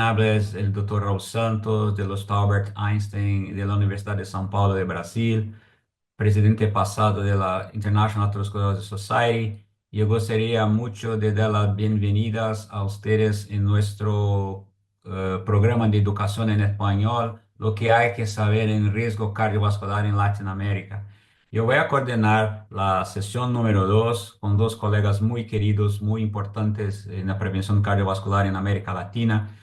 entrañables, el doctor Raúl Santos, del Hospital Albert Einstein, de la Universidad de São Paulo de Brasil, presidente pasado de la International Atherosclerosis Society. Yo gostaría mucho de dar las bienvenidas a ustedes en nuestro programa de educación en español, lo que hay que saber en riesgo cardiovascular en Latinoamérica. Yo voy a coordinar la sesión número 2 con dos colegas muy queridos, muy importantes en la prevención cardiovascular en América Latina.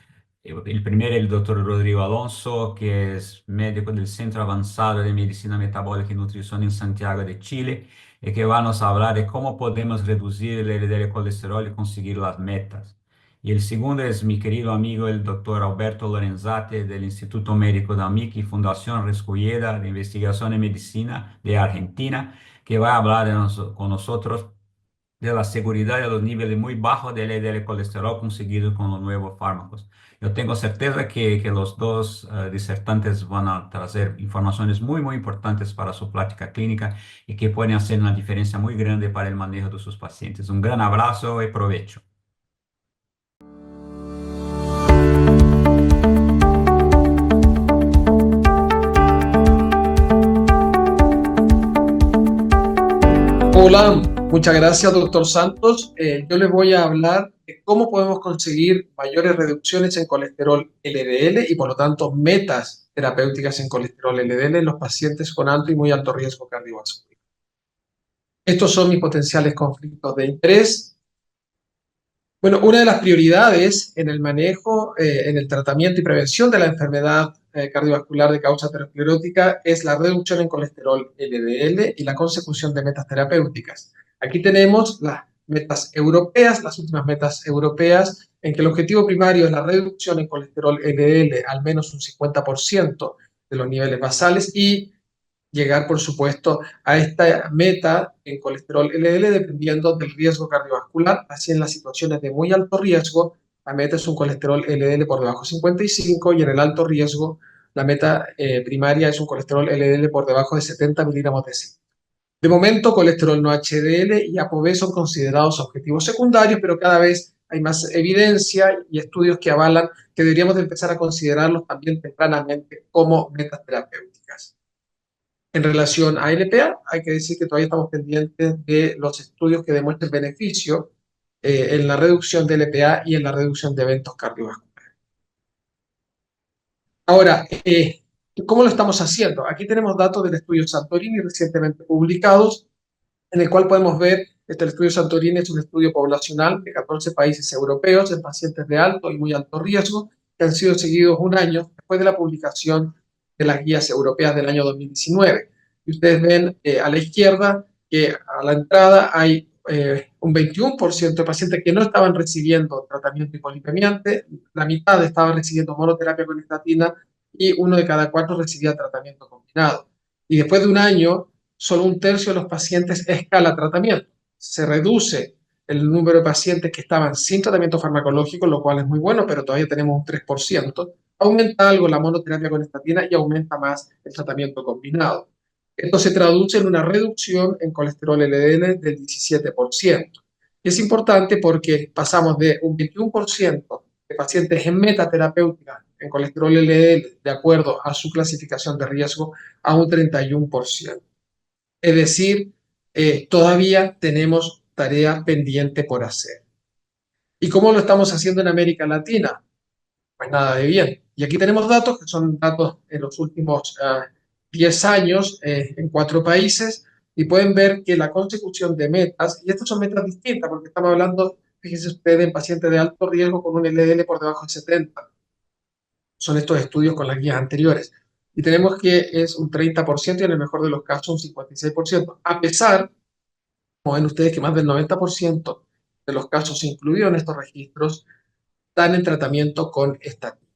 El primero, el doctor Rodrigo Alonso, que es médico del Centro Avanzado de Medicina Metabólica y Nutrición en Santiago de Chile, y que va a nos hablar de cómo podemos reducir el LDL colesterol y conseguir las metas. Y el segundo es mi querido amigo, el doctor Alberto Lorenzate, del Instituto Médico de AMIC y Fundación Resculleda de Investigación en Medicina de Argentina, que va a hablar con nosotros de la seguridad de los niveles muy bajos del LDL colesterol conseguidos con los nuevos fármacos. Yo tengo certeza que los dos disertantes van a traer informaciones muy importantes para su práctica clínica y que pueden hacer una diferencia muy grande para el manejo de sus pacientes. Un gran abrazo y provecho. Hola, muchas gracias, doctor Santos. Yo les voy a hablar de cómo podemos conseguir mayores reducciones en colesterol LDL y, por lo tanto, metas terapéuticas en colesterol LDL en los pacientes con alto y muy alto riesgo cardiovascular. Estos son mis potenciales conflictos de interés. Bueno, una de las prioridades en el manejo, en el tratamiento y prevención de la enfermedad cardiovascular de causa aterosclerótica es la reducción en colesterol LDL y la consecución de metas terapéuticas. Aquí tenemos las metas europeas, las últimas metas europeas, en que el objetivo primario es la reducción en colesterol LDL al menos un 50% de los niveles basales y llegar, por supuesto, a esta meta en colesterol LDL dependiendo del riesgo cardiovascular. Así, en las situaciones de muy alto riesgo, la meta es un colesterol LDL por debajo de 55 y en el alto riesgo, la meta primaria es un colesterol LDL por debajo de 70 miligramos de zinc. De momento, colesterol no HDL y ApoB son considerados objetivos secundarios, pero cada vez hay más evidencia y estudios que avalan que deberíamos de empezar a considerarlos también tempranamente como metas terapéuticas. En relación a LPA, hay que decir que todavía estamos pendientes de los estudios que demuestren beneficio en la reducción de LPA y en la reducción de eventos cardiovasculares. Ahora, ¿cómo lo estamos haciendo? Aquí tenemos datos del estudio Santorini recientemente publicados, en el cual podemos ver, el estudio Santorini es un estudio poblacional de 14 países europeos en pacientes de alto y muy alto riesgo que han sido seguidos un año después de la publicación de las guías europeas del año 2019. Y ustedes ven a la izquierda que a la entrada hay un 21% de pacientes que no estaban recibiendo tratamiento hipolipemiante, la mitad estaba recibiendo monoterapia con estatina y uno de cada cuatro recibía tratamiento combinado. Y después de un año, solo un tercio de los pacientes escala tratamiento. Se reduce el número de pacientes que estaban sin tratamiento farmacológico, lo cual es muy bueno, pero todavía tenemos un 3%. Aumenta algo la monoterapia con estatina y aumenta más el tratamiento combinado. Esto se traduce en una reducción en colesterol LDL del 17%. Y es importante porque pasamos de un 21% de pacientes en meta terapéutica en colesterol LDL, de acuerdo a su clasificación de riesgo, a un 31%. Es decir, todavía tenemos tarea pendiente por hacer. ¿Y cómo lo estamos haciendo en América Latina? Pues nada de bien. Y aquí tenemos datos que son datos en los últimos 10 años en 4 países y pueden ver que la consecución de metas, y estas son metas distintas porque estamos hablando, fíjense ustedes, en pacientes de alto riesgo con un LDL por debajo de 70. Son estos estudios con las guías anteriores. Y tenemos que es un 30% y en el mejor de los casos un 56%. A pesar, como ven ustedes, que más del 90% de los casos incluidos en estos registros están en tratamiento con estatina.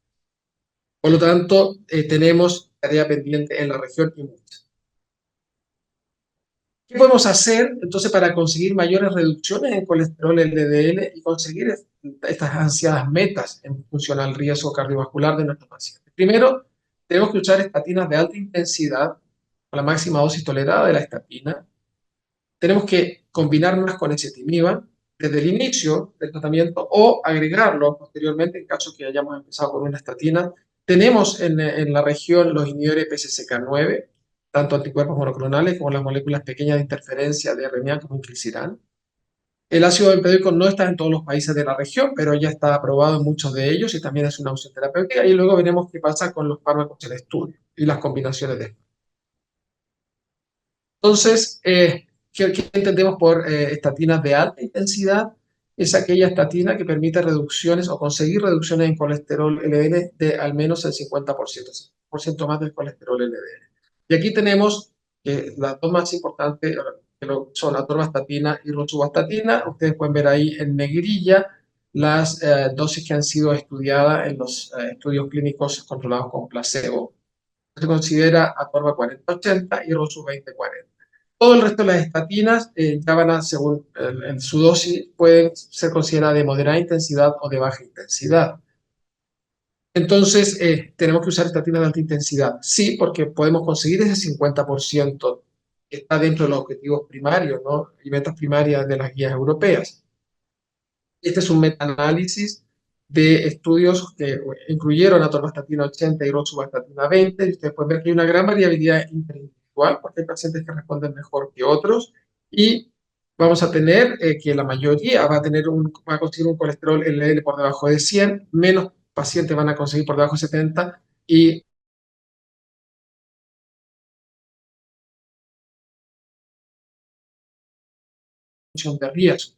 Por lo tanto, tenemos tarea pendiente en la región y muchas. ¿Qué podemos hacer entonces para conseguir mayores reducciones en colesterol LDL y conseguir estas ansiadas metas en función al riesgo cardiovascular de nuestros pacientes? Primero, tenemos que usar estatinas de alta intensidad con la máxima dosis tolerada de la estatina. Tenemos que combinar más con ezetimiba desde el inicio del tratamiento o agregarlo posteriormente en caso que hayamos empezado con una estatina. Tenemos en la región los inhibidores PCSK9, tanto anticuerpos monoclonales como las moléculas pequeñas de interferencia de RNA como inclisiran. El ácido bempedoico no está en todos los países de la región, pero ya está aprobado en muchos de ellos y también es una opción terapéutica. Y luego veremos qué pasa con los fármacos en estudio y las combinaciones de estos. Entonces, ¿qué entendemos por estatinas de alta intensidad? Es aquella estatina que permite reducciones o conseguir reducciones en colesterol LDL de al menos el 50%, 50% más del colesterol LDL. Y aquí tenemos las dos más importantes, que son la atorvastatina y rosuvastatina. Ustedes pueden ver ahí en negrilla las dosis que han sido estudiadas en los estudios clínicos controlados con placebo. Se considera atorva 40-80 y rosu 20-40. Todo el resto de las estatinas ya van a, según su dosis, pueden ser consideradas de moderada intensidad o de baja intensidad. Entonces, ¿tenemos que usar estatinas de alta intensidad? Sí, porque podemos conseguir ese 50% que está dentro de los objetivos primarios, ¿no? Y metas primarias de las guías europeas. Este es un metaanálisis de estudios que incluyeron atorvastatina 80 y rosuvastatina 20. Y ustedes pueden ver que hay una gran variabilidad interindividual, porque hay pacientes que responden mejor que otros. Y vamos a tener que la mayoría va a conseguir un colesterol LDL por debajo de 100, menos pacientes van a conseguir por debajo de 70 y de riesgo.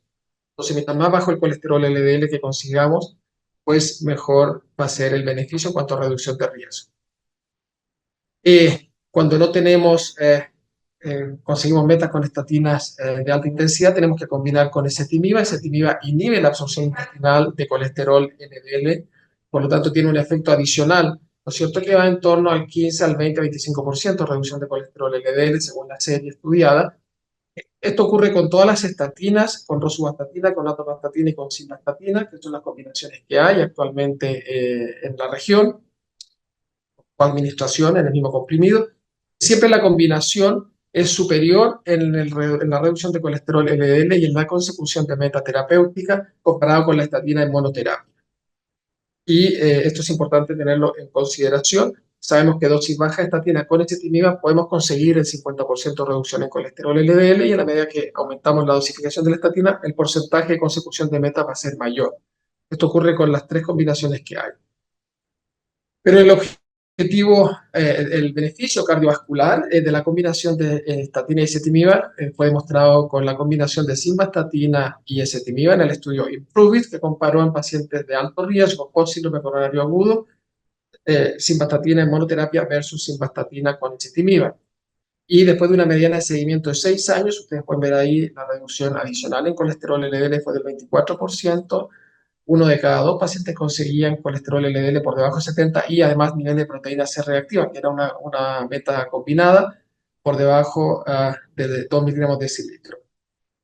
Entonces, mientras más bajo el colesterol LDL que consigamos, pues mejor va a ser el beneficio en cuanto a reducción de riesgo. Cuando no conseguimos metas con estatinas de alta intensidad, tenemos que combinar con ezetimiba. Ezetimiba inhibe la absorción intestinal de colesterol LDL, por lo tanto tiene un efecto adicional, ¿no es cierto?, que va en torno al 15, al 20, 25% de reducción de colesterol LDL, según la serie estudiada. Esto ocurre con todas las estatinas, con rosuvastatina, con atorvastatina y con simvastatina, que son las combinaciones que hay actualmente en la región, o administración en el mismo comprimido. Siempre la combinación es superior en la reducción de colesterol LDL y en la consecución de meta terapéutica comparado con la estatina en monoterapia. Y esto es importante tenerlo en consideración. Sabemos que dosis baja de estatina con ezetimiba podemos conseguir el 50% de reducción en colesterol LDL y a la medida que aumentamos la dosificación de la estatina, el porcentaje de consecución de meta va a ser mayor. Esto ocurre con las tres combinaciones que hay. Pero el objetivo, el beneficio cardiovascular de la combinación de estatina y ezetimiba fue demostrado con la combinación de simvastatina y ezetimiba en el estudio IMPROVE-IT, que comparó en pacientes de alto riesgo con síndrome coronario agudo, simvastatina en monoterapia versus simvastatina con ezetimiba. Y después de una mediana de seguimiento de 6 años, ustedes pueden ver ahí la reducción adicional en colesterol LDL fue del 24%. Uno de cada dos pacientes conseguían colesterol LDL por debajo de 70 y además nivel de proteína C reactiva, que era una meta combinada por debajo de 2 miligramos de decilitro.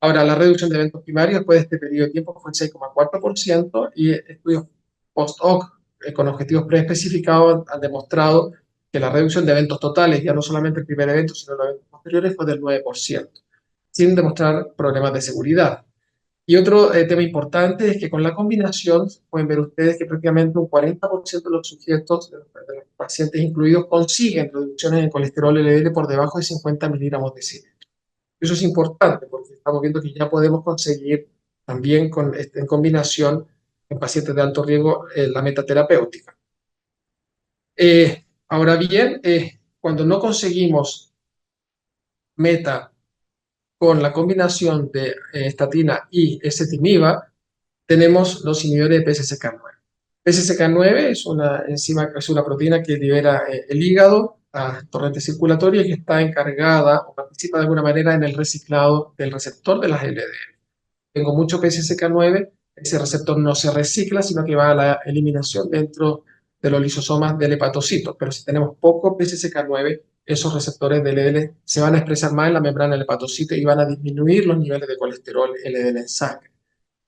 Ahora, la reducción de eventos primarios después de este periodo de tiempo fue el 6,4% y estudios post-hoc con objetivos preespecificados han demostrado que la reducción de eventos totales, ya no solamente el primer evento, sino los eventos posteriores, fue del 9%, sin demostrar problemas de seguridad. Y otro tema importante es que con la combinación pueden ver ustedes que prácticamente un 40% de los sujetos, de los pacientes incluidos, consiguen reducciones en colesterol LDL por debajo de 50 miligramos de decilitro. Eso es importante porque estamos viendo que ya podemos conseguir también en combinación en pacientes de alto riesgo la meta terapéutica. Ahora bien, cuando no conseguimos meta con la combinación de estatina y ezetimiba, tenemos los inhibidores de PCSK9. PCSK9 es una enzima, es una proteína que libera el hígado a torrente circulatoria y que está encargada o participa de alguna manera en el reciclado del receptor de las LDL. Tengo mucho PCSK9, ese receptor no se recicla, sino que va a la eliminación dentro de los lisosomas del hepatocito. Pero si tenemos poco PCSK9, esos receptores de LDL se van a expresar más en la membrana del hepatocito y van a disminuir los niveles de colesterol LDL en sangre.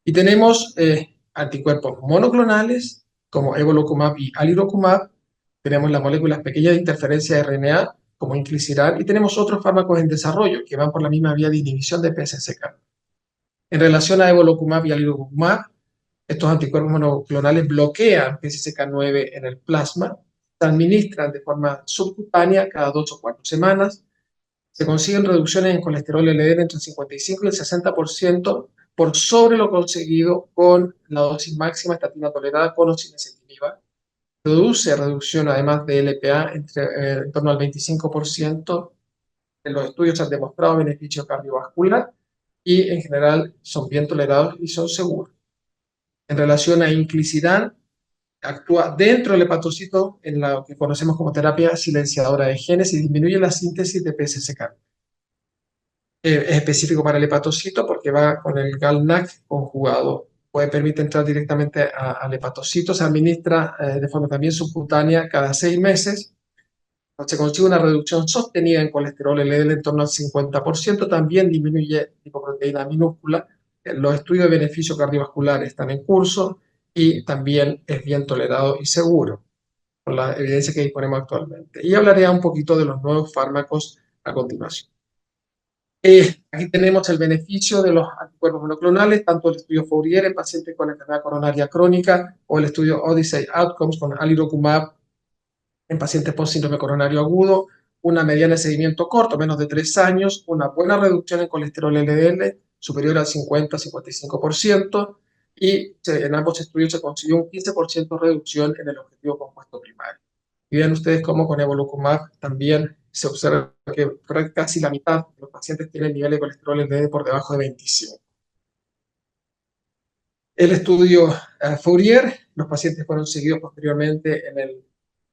Y tenemos anticuerpos monoclonales como evolocumab y alirocumab. Tenemos las moléculas pequeñas de interferencia de RNA como inclisiran y tenemos otros fármacos en desarrollo que van por la misma vía de inhibición de PCSK. En relación a evolocumab y alirocumab, estos anticuerpos monoclonales bloquean PCSK9 en el plasma, se administran de forma subcutánea cada 2 o 4 semanas, se consiguen reducciones en colesterol LDL entre el 55 y el 60% por sobre lo conseguido con la dosis máxima estatina tolerada con o sin ezetimiba. Produce reducción además de LPA en torno al 25%. En los estudios han demostrado beneficio cardiovascular y en general son bien tolerados y son seguros. En relación a inclisiran, actúa dentro del hepatocito en lo que conocemos como terapia silenciadora de genes y disminuye la síntesis de PCSK. Es específico para el hepatocito porque va con el GalNAc conjugado. Permite entrar directamente al hepatocito. Se administra de forma también subcutánea cada 6 meses. Se consigue una reducción sostenida en colesterol LDL en torno al 50%. También disminuye lipoproteína minúscula. Los estudios de beneficio cardiovascular están en curso y también es bien tolerado y seguro con la evidencia que disponemos actualmente. Y hablaré un poquito de los nuevos fármacos a continuación. Aquí tenemos el beneficio de los anticuerpos monoclonales, tanto el estudio Fourier en pacientes con enfermedad coronaria crónica o el estudio Odyssey Outcomes con alirocumab en pacientes post síndrome coronario agudo, una mediana de seguimiento corto, menos de 3 años, una buena reducción en colesterol LDL superior al 50-55%, y en ambos estudios se consiguió un 15% de reducción en el objetivo compuesto primario. Y vean ustedes cómo con evolocumab también se observa que casi la mitad de los pacientes tienen nivel de colesterol LDL por debajo de 25. El estudio Fourier, los pacientes fueron seguidos posteriormente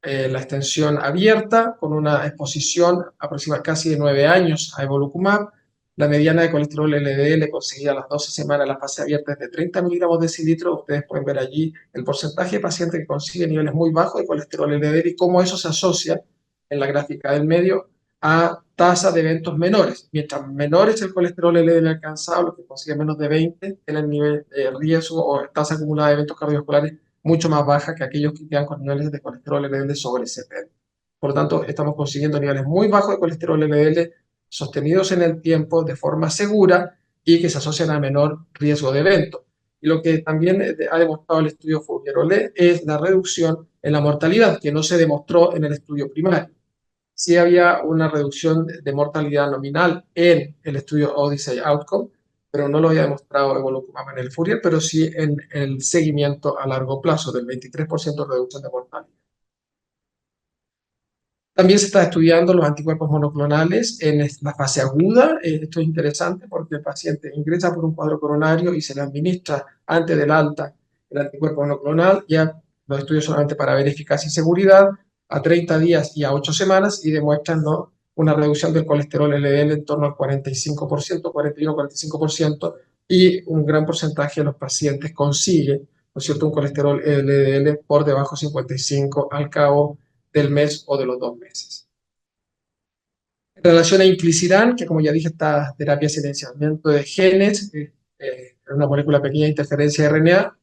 en la extensión abierta con una exposición aproximada casi de 9 años a evolocumab. La mediana de colesterol LDL conseguida a las 12 semanas en la fase abierta es de 30 miligramos decilitro. Ustedes pueden ver allí el porcentaje de pacientes que consiguen niveles muy bajos de colesterol LDL y cómo eso se asocia en la gráfica del medio a tasa de eventos menores. Mientras menor es el colesterol LDL alcanzado, los que consiguen menos de 20 tienen nivel de riesgo o tasa acumulada de eventos cardiovasculares mucho más baja que aquellos que quedan con niveles de colesterol LDL sobre 70. Por lo tanto, estamos consiguiendo niveles muy bajos de colesterol LDL sostenidos en el tiempo de forma segura y que se asocian a menor riesgo de evento. Y lo que también ha demostrado el estudio Fourier-Olé es la reducción en la mortalidad, que no se demostró en el estudio primario. Sí había una reducción de mortalidad nominal en el estudio Odyssey Outcome, pero no lo había demostrado evolocumab en el Fourier, pero sí en el seguimiento a largo plazo del 23% de reducción de mortalidad. También se está estudiando los anticuerpos monoclonales en la fase aguda. Esto es interesante porque el paciente ingresa por un cuadro coronario y se le administra antes del alta el anticuerpo monoclonal. Ya los estudios solamente para ver eficacia y seguridad a 30 días y a 8 semanas y demuestran, ¿no?, una reducción del colesterol LDL en torno al 45%, 41-45%, y un gran porcentaje de los pacientes consigue, ¿no es cierto?, un colesterol LDL por debajo de 55 al cabo del mes o de los 2 meses. En relación a inclisiran, que como ya dije, esta terapia de silenciamiento de genes, una molécula pequeña de interferencia de RNA.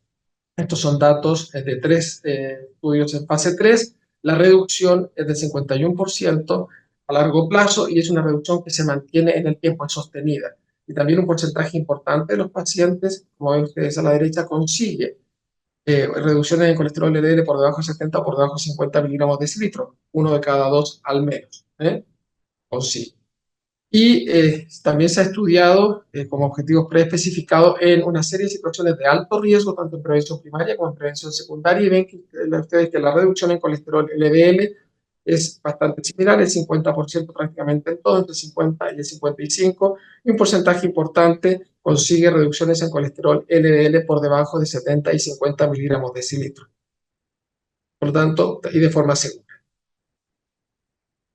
Estos son datos de 3 estudios en fase 3. La reducción es del 51% a largo plazo y es una reducción que se mantiene en el tiempo, es sostenida. Y también un porcentaje importante de los pacientes, como ven ustedes a la derecha, consigue reducciones en colesterol LDL por debajo de 70 o por debajo de 50 miligramos decilitro, uno de cada 2 al menos, o sí. Y también se ha estudiado como objetivos preespecificados en una serie de situaciones de alto riesgo, tanto en prevención primaria como en prevención secundaria, y ven que, ustedes que la reducción en colesterol LDL es bastante similar, el 50% prácticamente en todo, entre el 50 y el 55, y un porcentaje importante consigue reducciones en colesterol LDL por debajo de 70 y 50 miligramos decilitro. Por lo tanto, y de forma segura.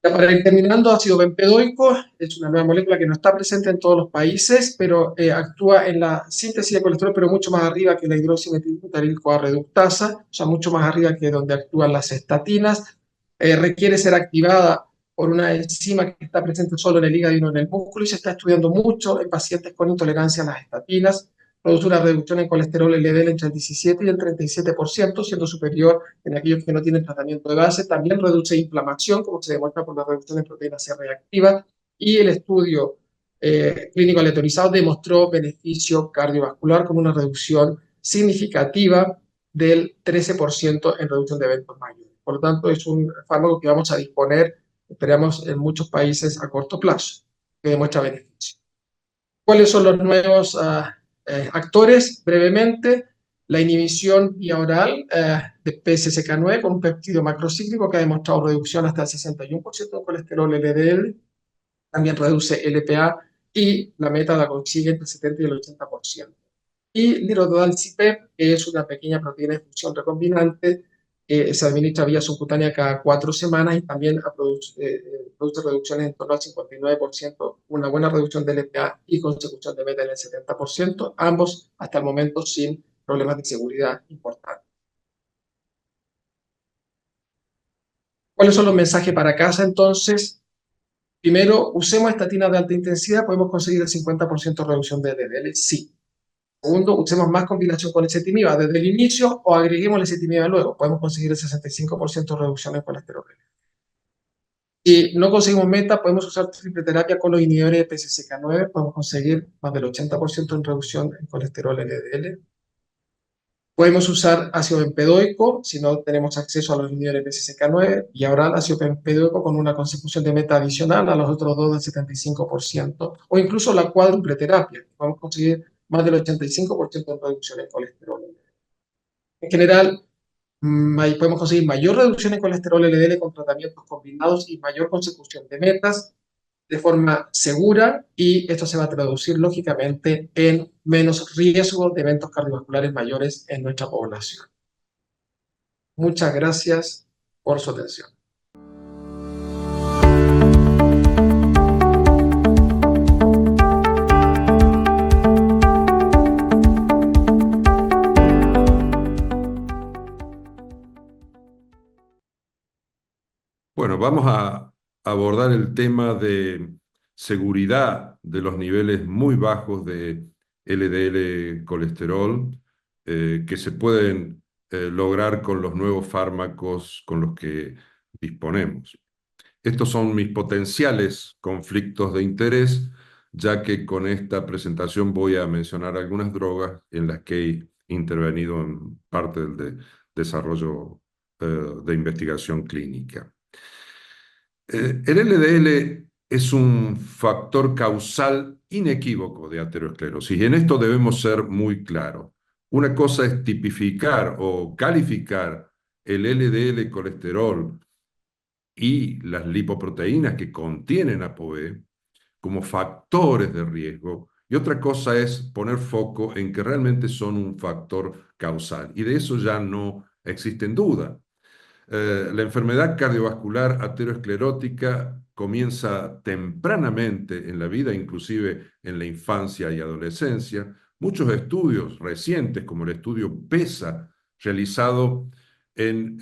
Ya para ir terminando, ácido bempedoico es una nueva molécula que no está presente en todos los países, pero actúa en la síntesis de colesterol, pero mucho más arriba que la hidroximetilbutaril-CoA reductasa, o sea, mucho más arriba que donde actúan las estatinas. Requiere ser activada por una enzima que está presente solo en el hígado y no en el músculo, y se está estudiando mucho en pacientes con intolerancia a las estatinas. Produce una reducción en colesterol LDL entre el 17 y el 37%, siendo superior en aquellos que no tienen tratamiento de base. También reduce inflamación, como se demuestra por la reducción de proteína C reactiva. Y el estudio clínico aleatorizado demostró beneficio cardiovascular con una reducción significativa del 13% en reducción de eventos mayores. Por lo tanto, es un fármaco que vamos a disponer, esperamos, en muchos países a corto plazo, que demuestra beneficio. ¿Cuáles son los nuevos actores? Brevemente, la inhibición vía oral de PCSK9 con un péptido macrocíclico que ha demostrado reducción hasta el 61% de colesterol LDL, también reduce LPA y la meta la consigue entre el 70 y el 80%. Y lirodalcipep, que es una pequeña proteína de función recombinante, se administra vía subcutánea cada 4 semanas y también produce reducciones en torno al 59%, una buena reducción de LPA y consecución de meta en el 70%, ambos hasta el momento sin problemas de seguridad importantes. ¿Cuáles son los mensajes para casa entonces? Primero, usemos estatinas de alta intensidad, podemos conseguir el 50% de reducción de LDL, sí. Segundo, usemos más combinación con ezetimiba desde el inicio o agreguemos la ezetimiba luego. Podemos conseguir el 65% de reducción en colesterol. Si no conseguimos meta, podemos usar triple terapia con los inhibidores de PCSK9. Podemos conseguir más del 80% en reducción en colesterol LDL. Podemos usar ácido bempedoico si no tenemos acceso a los inhibidores de PCSK9 y ahora ácido bempedoico con una consecución de meta adicional a los otros dos del 75%, o incluso la cuádruple terapia. Podemos conseguir más del 85% de reducción en colesterol. En general, podemos conseguir mayor reducción en colesterol LDL con tratamientos combinados y mayor consecución de metas de forma segura, y esto se va a traducir lógicamente en menos riesgo de eventos cardiovasculares mayores en nuestra población. Muchas gracias por su atención. Bueno, vamos a abordar el tema de seguridad de los niveles muy bajos de LDL colesterol que se pueden lograr con los nuevos fármacos con los que disponemos. Estos son mis potenciales conflictos de interés, ya que con esta presentación voy a mencionar algunas drogas en las que he intervenido en parte del desarrollo de investigación clínica. El LDL es un factor causal inequívoco de aterosclerosis y en esto debemos ser muy claros. Una cosa es tipificar o calificar el LDL colesterol y las lipoproteínas que contienen ApoB como factores de riesgo, y otra cosa es poner foco en que realmente son un factor causal, y de eso ya no existen dudas. La enfermedad cardiovascular aterosclerótica comienza tempranamente en la vida, inclusive en la infancia y adolescencia. Muchos estudios recientes, como el estudio PESA, realizado en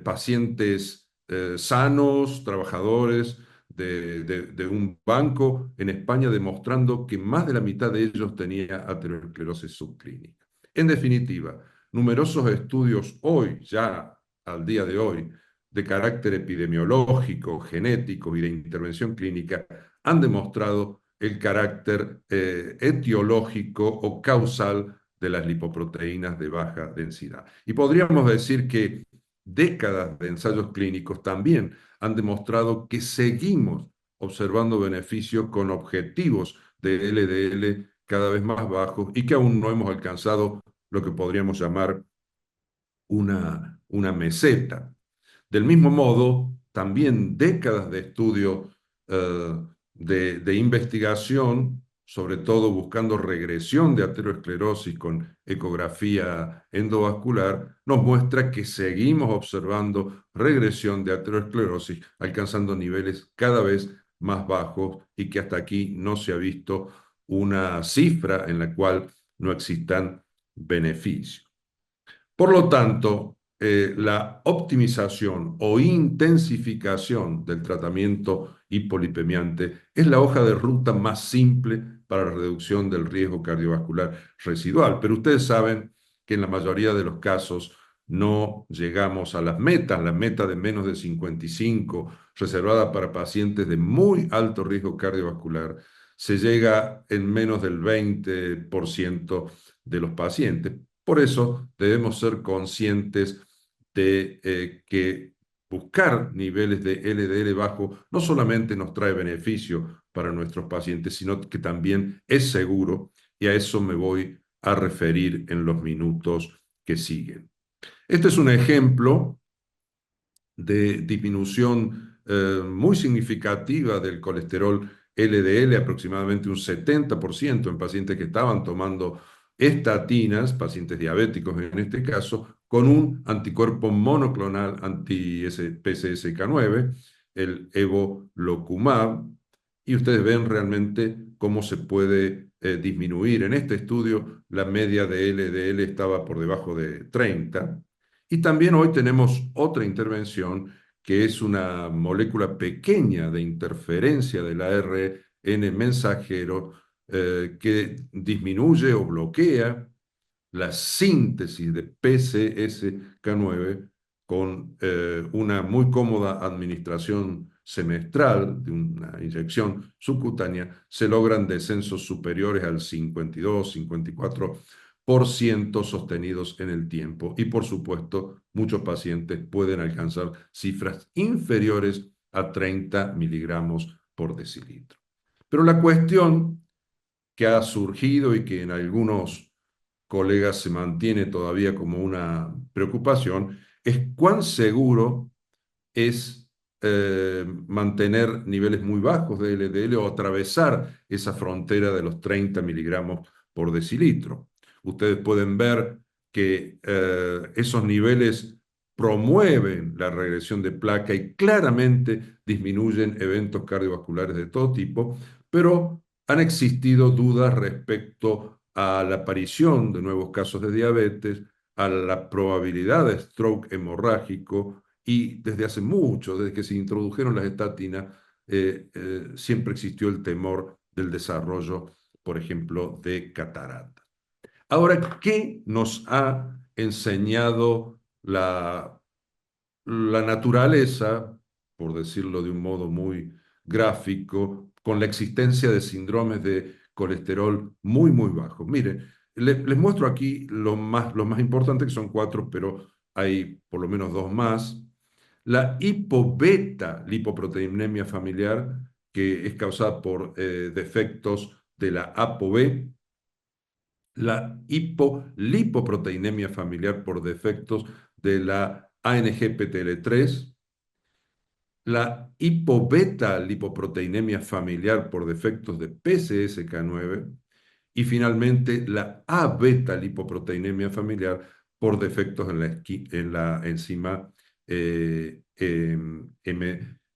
pacientes sanos, trabajadores de un banco en España, demostrando que más de la mitad de ellos tenía aterosclerosis subclínica. En definitiva, numerosos estudios hoy, ya al día de hoy, de carácter epidemiológico, genético y de intervención clínica, han demostrado el carácter etiológico o causal de las lipoproteínas de baja densidad. Y podríamos decir que décadas de ensayos clínicos también han demostrado que seguimos observando beneficios con objetivos de LDL cada vez más bajos y que aún no hemos alcanzado lo que podríamos llamar una meseta. Del mismo modo, también décadas de estudio de investigación, sobre todo buscando regresión de aterosclerosis con ecografía endovascular, nos muestra que seguimos observando regresión de aterosclerosis, alcanzando niveles cada vez más bajos y que hasta aquí no se ha visto una cifra en la cual no existan beneficios. Por lo tanto, la optimización o intensificación del tratamiento hipolipemiante es la hoja de ruta más simple para la reducción del riesgo cardiovascular residual. Pero ustedes saben que en la mayoría de los casos no llegamos a las metas. La meta de menos de 55, reservada para pacientes de muy alto riesgo cardiovascular, se llega en menos del 20% de los pacientes. Por eso debemos ser conscientes de que buscar niveles de LDL bajo no solamente nos trae beneficio para nuestros pacientes, sino que también es seguro, y a eso me voy a referir en los minutos que siguen. Este es un ejemplo de disminución muy significativa del colesterol LDL, aproximadamente un 70% en pacientes que estaban tomando estatinas, pacientes diabéticos en este caso, con un anticuerpo monoclonal anti-PCSK9, el evolocumab, y ustedes ven realmente cómo se puede disminuir. En este estudio la media de LDL estaba por debajo de 30, y también hoy tenemos otra intervención que es una molécula pequeña de interferencia del ARN mensajero que disminuye o bloquea la síntesis de PCSK9 con una muy cómoda administración semestral de una inyección subcutánea. Se logran descensos superiores al 52, 54% sostenidos en el tiempo, y por supuesto muchos pacientes pueden alcanzar cifras inferiores a 30 miligramos por decilitro. Pero la cuestión que ha surgido y que en algunos colegas se mantiene todavía como una preocupación es cuán seguro es mantener niveles muy bajos de LDL o atravesar esa frontera de los 30 miligramos por decilitro. Ustedes pueden ver que esos niveles promueven la regresión de placa y claramente disminuyen eventos cardiovasculares de todo tipo, pero han existido dudas respecto a la aparición de nuevos casos de diabetes, a la probabilidad de stroke hemorrágico, y desde hace mucho, desde que se introdujeron las estatinas, siempre existió el temor del desarrollo, por ejemplo, de catarata. Ahora, ¿qué nos ha enseñado la naturaleza, por decirlo de un modo muy gráfico, con la existencia de síndromes de colesterol muy, muy bajos? Miren, les muestro aquí los más importantes, que son 4, pero hay por lo menos 2 más. La hipoveta lipoproteinemia familiar, que es causada por defectos de la ApoB, la hipolipoproteinemia familiar por defectos de la ANGPTL3, la hipoveta lipoproteinemia familiar por defectos de PCSK9, y finalmente la A-beta lipoproteinemia familiar por defectos en la enzima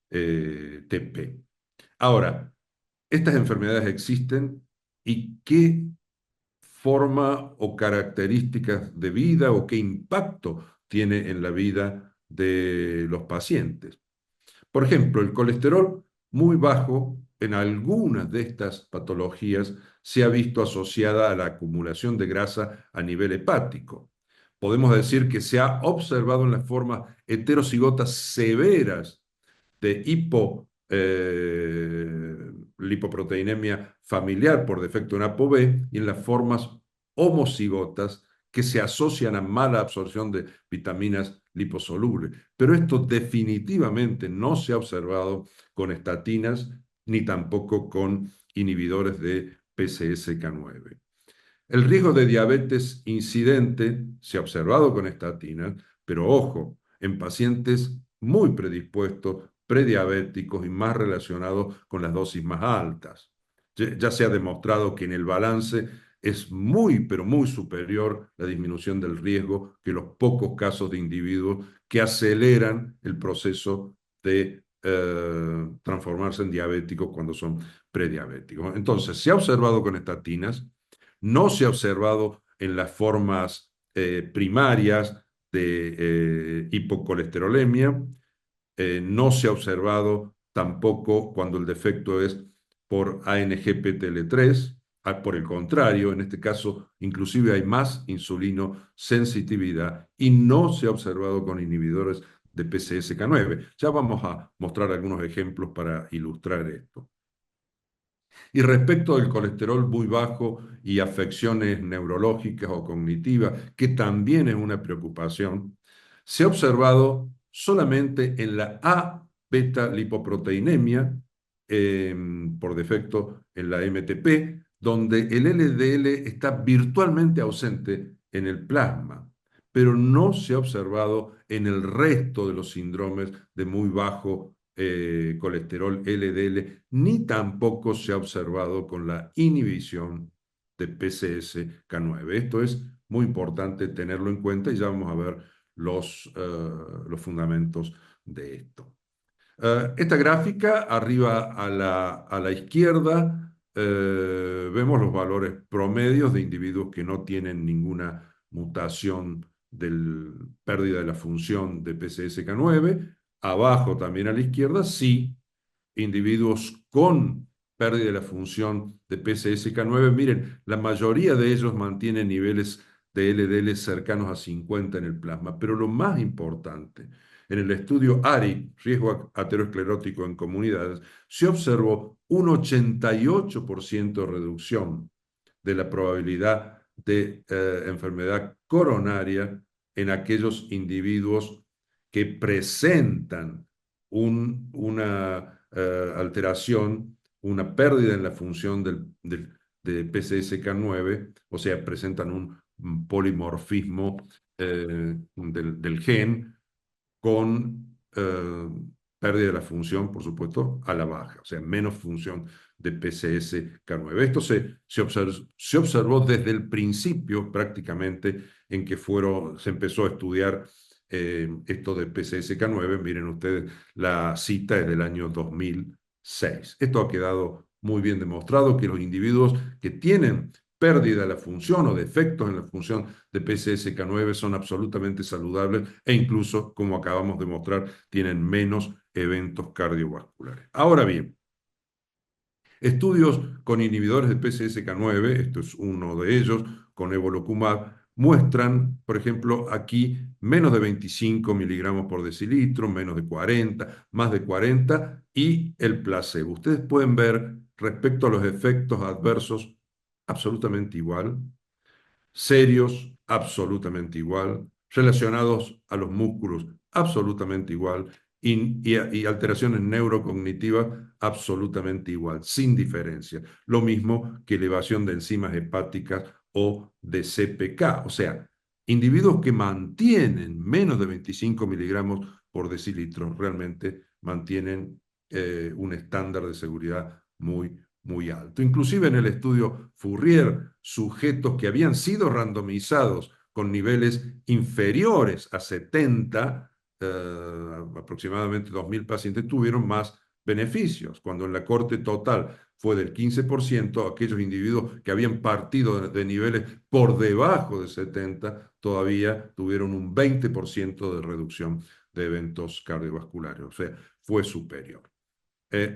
MTP. Ahora, estas enfermedades existen, y qué forma o características de vida o qué impacto tiene en la vida de los pacientes. Por ejemplo, el colesterol muy bajo en algunas de estas patologías se ha visto asociada a la acumulación de grasa a nivel hepático. Podemos decir que se ha observado en las formas heterocigotas severas de lipoproteinemia familiar por defecto en ApoB, y en las formas homocigotas que se asocian a mala absorción de vitaminas liposolubles. Pero esto definitivamente no se ha observado con estatinas ni tampoco con inhibidores de PCSK9. El riesgo de diabetes incidente se ha observado con estatinas, pero ojo, en pacientes muy predispuestos, prediabéticos y más relacionados con las dosis más altas. Ya se ha demostrado que en el balance es muy, pero muy superior la disminución del riesgo que los pocos casos de individuos que aceleran el proceso de transformarse en diabéticos cuando son prediabéticos. Entonces, se ha observado con estatinas, no se ha observado en las formas primarias de hipocolesterolemia, no se ha observado tampoco cuando el defecto es por ANGPTL3, por el contrario, en este caso inclusive hay más insulino sensitividad, y no se ha observado con inhibidores de PCSK9. Ya vamos a mostrar algunos ejemplos para ilustrar esto. Y respecto del colesterol muy bajo y afecciones neurológicas o cognitivas, que también es una preocupación, se ha observado solamente en la A-beta-lipoproteinemia, por defecto en la MTP, donde el LDL está virtualmente ausente en el plasma, pero no se ha observado en el resto de los síndromes de muy bajo colesterol LDL, ni tampoco se ha observado con la inhibición de PCSK9. Esto es muy importante tenerlo en cuenta y ya vamos a ver los fundamentos de esto. Esta gráfica, arriba a la izquierda, vemos los valores promedios de individuos que no tienen ninguna mutación del pérdida de la función de PCSK9. Abajo también a la izquierda, sí, individuos con pérdida de la función de PCSK9. Miren, la mayoría de ellos mantienen niveles de LDL cercanos a 50 en el plasma, pero lo más importante, en el estudio ARI, riesgo aterosclerótico en comunidades, se observó un 88% de reducción de la probabilidad de enfermedad coronaria en aquellos individuos que presentan una alteración, una pérdida en la función de PCSK9, o sea, presentan un polimorfismo del gen con pérdida de la función, por supuesto, a la baja, o sea, menos función de PCSK9. Esto se observó desde el principio prácticamente en que se empezó a estudiar esto de PCSK9. Miren ustedes, la cita es del año 2006. Esto ha quedado muy bien demostrado que los individuos que tienen pérdida de la función o defectos en la función de PCSK9 son absolutamente saludables e incluso, como acabamos de mostrar, tienen menos eventos cardiovasculares. Ahora bien, estudios con inhibidores de PCSK9, esto es uno de ellos, con evolocumab, muestran, por ejemplo, aquí menos de 25 miligramos por decilitro, menos de 40, más de 40 y el placebo. Ustedes pueden ver respecto a los efectos adversos absolutamente igual, serios absolutamente igual, relacionados a los músculos absolutamente igual y alteraciones neurocognitivas absolutamente igual, sin diferencia. Lo mismo que elevación de enzimas hepáticas o de CPK, o sea, individuos que mantienen menos de 25 miligramos por decilitro realmente mantienen un estándar de seguridad muy alto. Inclusive en el estudio Fourier, sujetos que habían sido randomizados con niveles inferiores a 70, aproximadamente 2.000 pacientes, tuvieron más beneficios, cuando en la corte total fue del 15%, aquellos individuos que habían partido de niveles por debajo de 70 todavía tuvieron un 20% de reducción de eventos cardiovasculares, o sea, fue superior.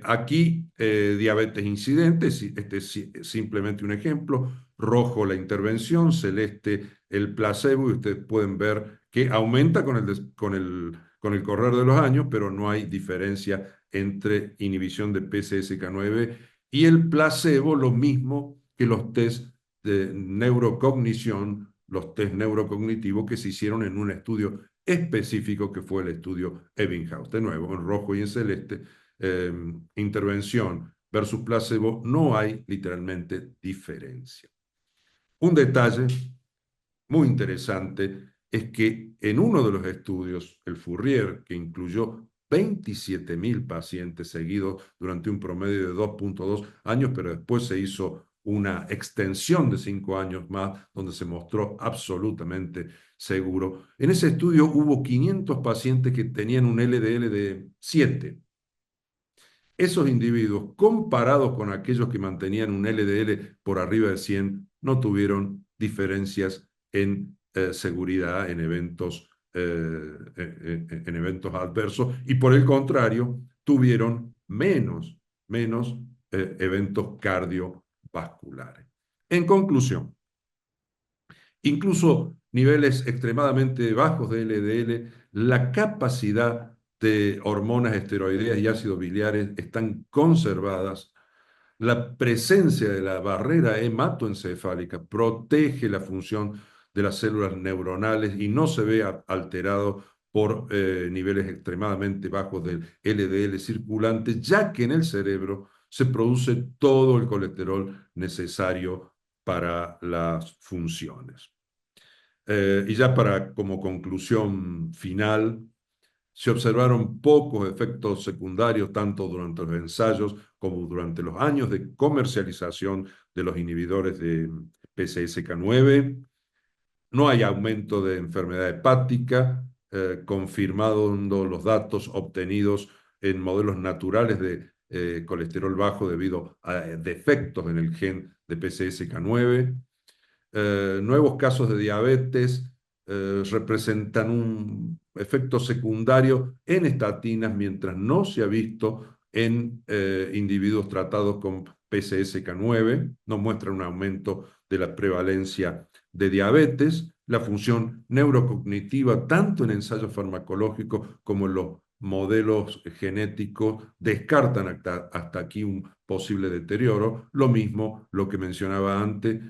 Aquí, diabetes incidente, este es simplemente un ejemplo, rojo la intervención, celeste el placebo, y ustedes pueden ver que aumenta con el correr de los años, pero no hay diferencia entre inhibición de PCSK9 y el placebo, lo mismo que los test de neurocognición, los test neurocognitivos que se hicieron en un estudio específico que fue el estudio Ebbinghaus. De nuevo, en rojo y en celeste, intervención versus placebo, no hay literalmente diferencia. Un detalle muy interesante es que en uno de los estudios, el Fourier, que incluyó 27.000 pacientes seguidos durante un promedio de 2.2 años, pero después se hizo una extensión de 5 años más, donde se mostró absolutamente seguro. En ese estudio hubo 500 pacientes que tenían un LDL de 7. Esos individuos, comparados con aquellos que mantenían un LDL por arriba de 100, no tuvieron diferencias en seguridad en eventos adversos y por el contrario, tuvieron menos eventos cardiovasculares. En conclusión, incluso niveles extremadamente bajos de LDL, la capacidad de hormonas esteroideas y ácidos biliares están conservadas la presencia de la barrera hematoencefálica protege la función de las células neuronales y no se ve alterado por niveles extremadamente bajos del LDL circulante, ya que en el cerebro se produce todo el colesterol necesario para las funciones. Y ya como conclusión final, se observaron pocos efectos secundarios tanto durante los ensayos como durante los años de comercialización de los inhibidores de PCSK9. No hay aumento de enfermedad hepática, confirmando los datos obtenidos en modelos naturales de colesterol bajo debido a defectos en el gen de PCSK9. Nuevos casos de diabetes representan un efecto secundario en estatinas, mientras no se ha visto en individuos tratados con PCSK9, no muestran un aumento de la prevalencia de diabetes. La función neurocognitiva, tanto en ensayos farmacológicos como en los modelos genéticos, descartan hasta aquí un posible deterioro. Lo mismo lo que mencionaba antes,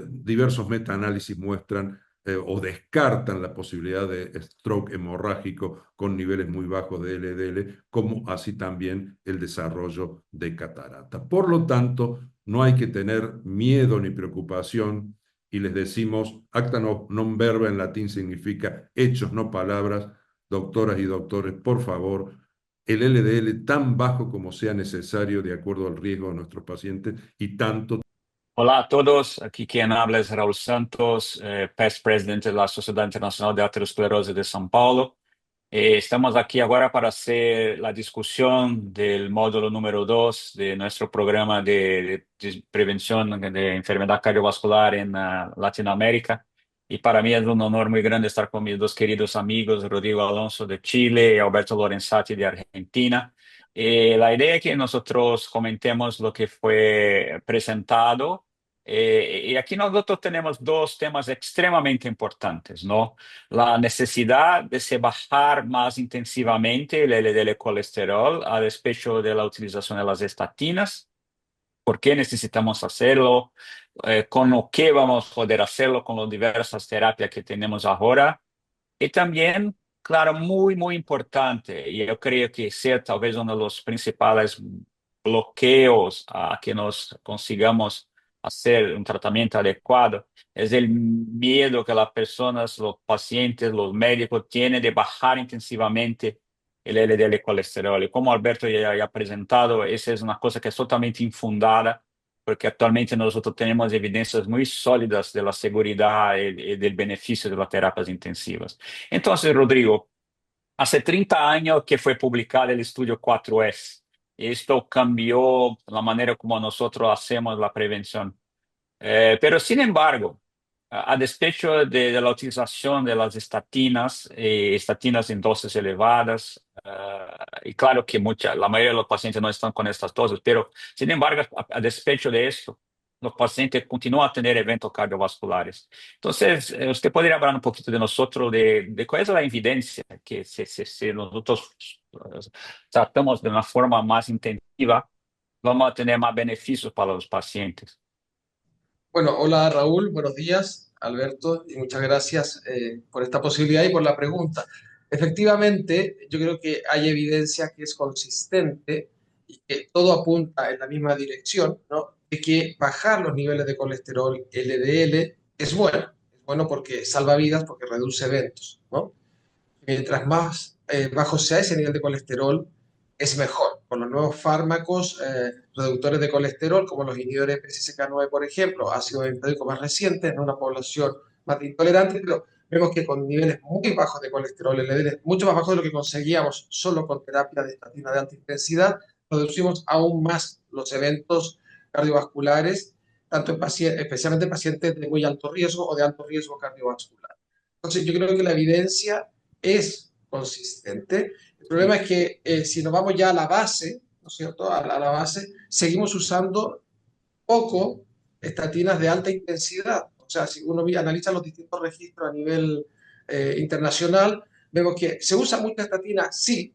diversos metaanálisis muestran o descartan la posibilidad de stroke hemorrágico con niveles muy bajos de LDL, como así también el desarrollo de catarata. Por lo tanto, no hay que tener miedo ni preocupación, y les decimos, acta non verba en latín significa hechos, no palabras. Doctoras y doctores, por favor, el LDL tan bajo como sea necesario de acuerdo al riesgo de nuestros pacientes y tanto. Hola a todos, aquí quien habla es Raúl Santos, past president de la Sociedad Internacional de Aterosclerosis de São Paulo. Estamos aquí ahora para hacer la discusión del módulo número 2 de nuestro programa de prevención de enfermedad cardiovascular en Latinoamérica. Y para mí es un honor muy grande estar con mis dos queridos amigos, Rodrigo Alonso de Chile y Alberto Lorenzati de Argentina. La idea es que nosotros comentemos lo que fue presentado. Y aquí nosotros tenemos dos temas extremadamente importantes, ¿no? La necesidad de se bajar más intensivamente el LDL colesterol a despecho de la utilización de las estatinas. ¿Por qué necesitamos hacerlo? ¿Con lo que vamos a poder hacerlo con las diversas terapias que tenemos ahora? Y también, claro, muy importante, y yo creo que sea tal vez uno de los principales bloqueos a que nos consigamos hacer un tratamiento adecuado, es el miedo que las personas, los pacientes, los médicos tienen de bajar intensivamente el LDL colesterol. Y como Alberto ya ha presentado, esa es una cosa que es totalmente infundada, porque actualmente nosotros tenemos evidencias muy sólidas de la seguridad y del beneficio de las terapias intensivas. Entonces, Rodrigo, hace 30 años que fue publicado el estudio 4S. Esto cambió la manera como nosotros hacemos la prevención. Pero sin embargo, a despecho de la utilización de las estatinas, estatinas en dosis elevadas, y claro que la mayoría de los pacientes no están con estas dosis, pero sin embargo, a despecho de esto, los pacientes continúan a tener eventos cardiovasculares. Entonces, usted podría hablar un poquito de nosotros, de cuál es la evidencia que si nosotros tratamos de una forma más intensiva, vamos a tener más beneficios para los pacientes. Bueno, hola Raúl, buenos días, Alberto, y muchas gracias por esta posibilidad y por la pregunta. Efectivamente, yo creo que hay evidencia que es consistente y que todo apunta en la misma dirección, ¿no? De que bajar los niveles de colesterol LDL es bueno porque salva vidas, porque reduce eventos, ¿no? Mientras más bajo sea ese nivel de colesterol, es mejor. Con los nuevos fármacos reductores de colesterol, como los inhibidores de PCSK9, por ejemplo, ácido benzoico más reciente en una población más intolerante, pero vemos que con niveles muy bajos de colesterol LDL, mucho más bajos de lo que conseguíamos solo con terapia de estatina de alta intensidad, reducimos aún más los eventos cardiovasculares, tanto en especialmente en pacientes de muy alto riesgo o de alto riesgo cardiovascular. Entonces, yo creo que la evidencia es consistente. El problema es que si nos vamos ya a la base, ¿no es cierto? A la base, seguimos usando poco estatinas de alta intensidad. O sea, si uno analiza los distintos registros a nivel internacional, vemos que se usa mucha estatina, sí,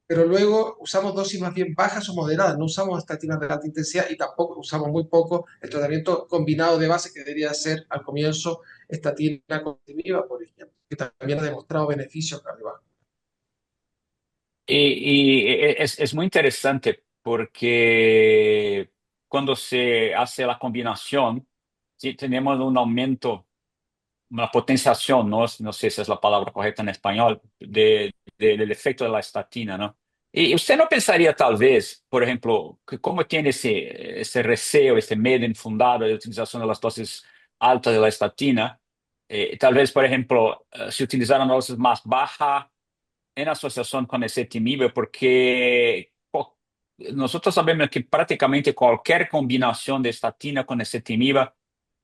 pero luego usamos dosis más bien bajas o moderadas, no usamos estatinas de alta intensidad y tampoco usamos muy poco el tratamiento combinado de base que debería ser al comienzo estatina con ezetimiba, por ejemplo, que también ha demostrado beneficios cardiovasculares. Es muy interesante porque cuando se hace la combinación, sí, tenemos un aumento, una potenciación, no sé si es la palabra correcta en español, del efecto de la estatina, ¿no? Y usted no pensaría tal vez, por ejemplo, que como tiene ese receo, ese miedo infundado de utilización de las dosis altas de la estatina, tal vez, por ejemplo, si utilizaran dosis más bajas en asociación con ezetimibe, porque nosotros sabemos que prácticamente cualquier combinación de estatina con ezetimibe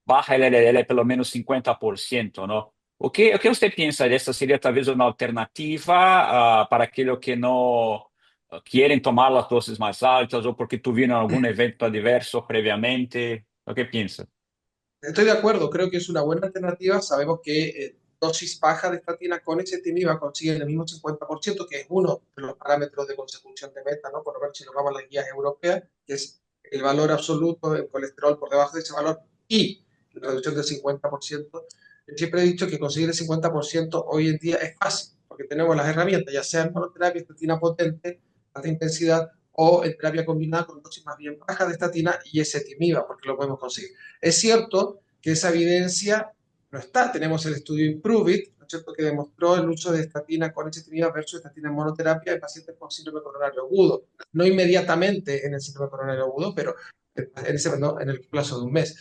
baja el LDL por lo menos 50%, ¿no? ¿O qué usted piensa de esta? ¿Sería tal vez una alternativa para aquellos que no quieren tomar las dosis más altas o porque tuvieron algún evento adverso previamente? ¿O qué piensa? Estoy de acuerdo, creo que es una buena alternativa. Sabemos que dosis baja de estatina con ezetimiba consiguen el mismo 50%, que es uno de los parámetros de consecución de meta, ¿no? Por lo menos si nos vamos a las guías europeas, que es el valor absoluto del colesterol por debajo de ese valor y la reducción del 50%. Yo siempre he dicho que conseguir el 50% hoy en día es fácil, porque tenemos las herramientas, ya sea en monoterapia, estatina potente, alta intensidad, o en terapia combinada con dosis más bien baja de estatina y ezetimiba, porque lo podemos conseguir. Es cierto que esa evidencia no está. Tenemos el estudio Improve It, ¿no es cierto?, que demostró el uso de estatina con ezetimiba versus estatina en monoterapia en pacientes con síndrome coronario agudo. No inmediatamente en el síndrome coronario agudo, pero en el plazo de un mes.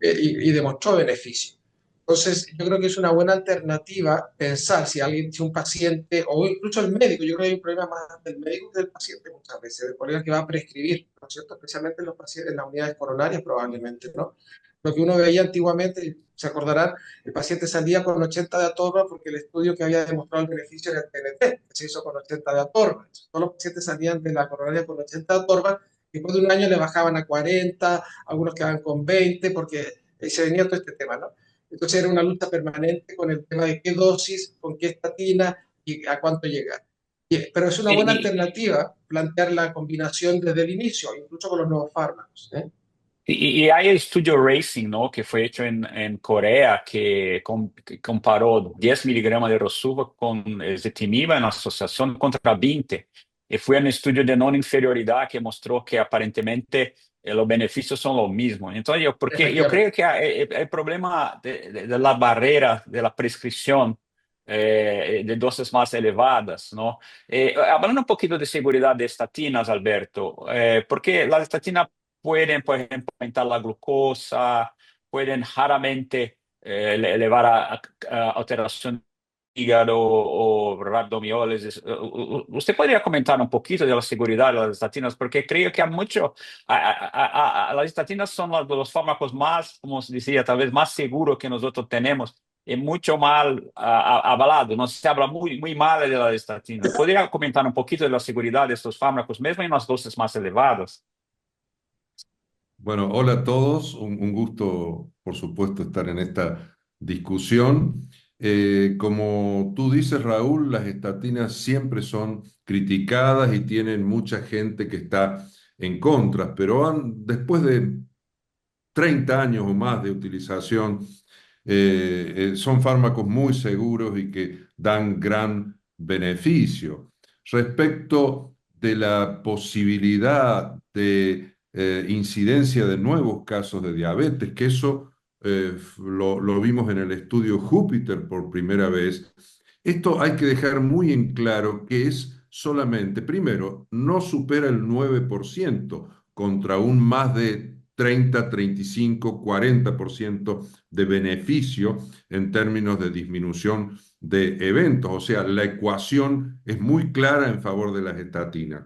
Y demostró beneficio. Entonces, yo creo que es una buena alternativa pensar si un paciente o incluso el médico, yo creo que hay un problema más del médico que del paciente muchas veces, del colega que va a prescribir, ¿no es cierto? Especialmente en los pacientes, en las unidades coronarias probablemente, ¿no? Lo que uno veía antiguamente, se acordarán, el paciente salía con 80 de atorva porque el estudio que había demostrado el beneficio era el TNT, que se hizo con 80 de atorva. Todos los pacientes salían de la coronaria con 80 de atorva, después de un año le bajaban a 40, algunos quedaban con 20, porque se venía todo este tema, ¿no? Entonces era una lucha permanente con el tema de qué dosis, con qué estatina y a cuánto llegar. Pero es una buena Y, alternativa plantear la combinación desde el inicio, incluso con los nuevos fármacos, ¿eh? y hay el estudio Racing, ¿no? Que fue hecho en Corea, que comparó 10 miligramos de Rosuva con ezetimiba en asociación contra 20. Y fue un estudio de no inferioridad que mostró que aparentemente los beneficios son los mismos. Entonces, porque yo creo Efectivamente. que el problema de la barrera de la prescripción de dosis más elevadas, ¿no? Hablando un poquito de seguridad de estatinas, Alberto, porque las estatinas pueden, por ejemplo, aumentar la glucosa, pueden raramente elevar a alteración del hígado o rabdomiólisis. ¿Usted podría comentar un poquito de la seguridad de las estatinas? Porque creo que hay mucho, las estatinas son los fármacos más, como se decía, tal vez más seguros que nosotros tenemos. Y mucho mal avalado, no se habla muy mal de la estatina. ¿Podría comentar un poquito de la seguridad de estos fármacos, mesmo en las dosis más elevadas? Bueno, hola a todos. Un gusto, por supuesto, estar en esta discusión. Como tú dices, Raúl, las estatinas siempre son criticadas y tienen mucha gente que está en contra, pero después de 30 años o más de utilización, son fármacos muy seguros y que dan gran beneficio. Respecto de la posibilidad de incidencia de nuevos casos de diabetes, que eso lo vimos en el estudio Júpiter por primera vez, esto hay que dejar muy en claro que es solamente, primero, no supera el 9% contra un más de 30, 35, 40% de beneficio en términos de disminución de eventos. O sea, la ecuación es muy clara en favor de las estatinas.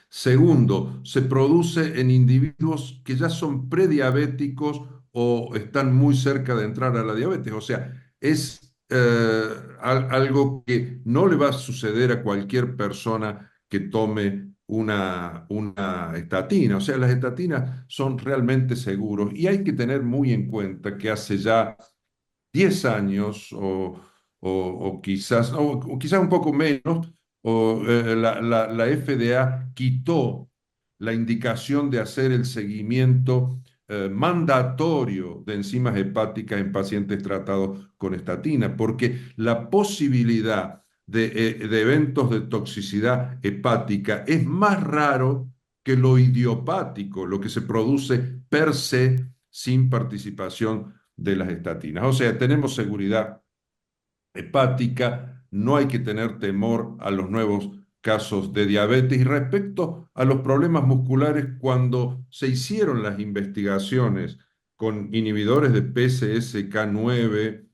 Segundo, se produce en individuos que ya son prediabéticos o están muy cerca de entrar a la diabetes. O sea, es algo que no le va a suceder a cualquier persona que tome una estatina. O sea, las estatinas son realmente seguros y hay que tener muy en cuenta que hace ya 10 años o quizás un poco menos, la FDA quitó la indicación de hacer el seguimiento mandatorio de enzimas hepáticas en pacientes tratados con estatina, porque la posibilidad de eventos de toxicidad hepática es más raro que lo idiopático, lo que se produce per se sin participación de las estatinas. O sea, tenemos seguridad hepática, no hay que tener temor a los nuevos casos de diabetes. Y respecto a los problemas musculares, cuando se hicieron las investigaciones con inhibidores de PCSK9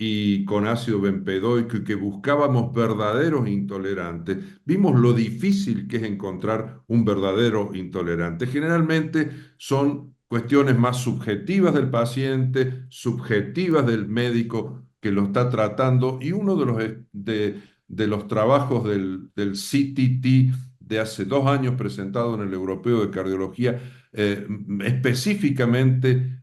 y con ácido bempedoico y que buscábamos verdaderos intolerantes, vimos lo difícil que es encontrar un verdadero intolerante. Generalmente son cuestiones más subjetivas del paciente, subjetivas del médico que lo está tratando, y uno de los trabajos del CTT de hace 2 años presentado en el Europeo de Cardiología, específicamente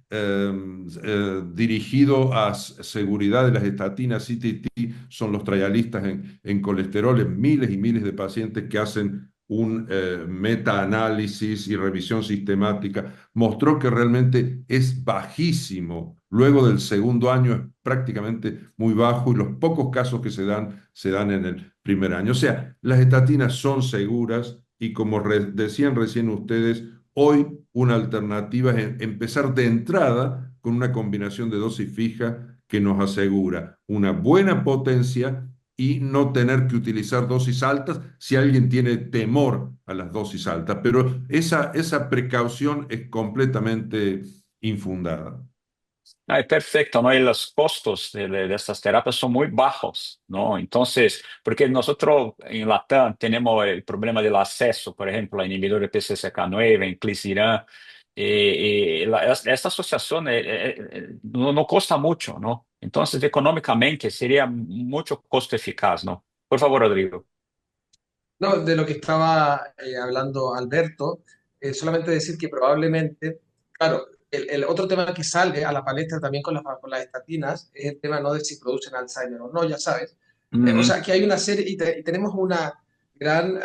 dirigido a seguridad de las estatinas. CTT son los trialistas en colesterol en miles y miles de pacientes que hacen un metaanálisis y revisión sistemática, mostró que realmente es bajísimo. Luego del segundo año es prácticamente muy bajo, y los pocos casos que se dan en el primer año. O sea, las estatinas son seguras, y como decían recién ustedes, hoy una alternativa es empezar de entrada con una combinación de dosis fija que nos asegura una buena potencia y no tener que utilizar dosis altas si alguien tiene temor a las dosis altas. Pero esa precaución es completamente infundada. Ah, es perfecto, ¿no? Y los costos de estas terapias son muy bajos, ¿no? Entonces, porque nosotros en Latam tenemos el problema del acceso, por ejemplo, a inhibidores PCSK9, inclisiran, esta asociación no, no cuesta mucho, ¿no? Entonces, económicamente sería mucho costo eficaz, ¿no? Por favor, Rodrigo. No, de lo que estaba hablando Alberto, solamente decir que probablemente, claro, el otro tema que sale a la palestra también con las estatinas es el tema no de si producen Alzheimer o no, ya sabes. O Ujú. sea, que hay una serie y tenemos una gran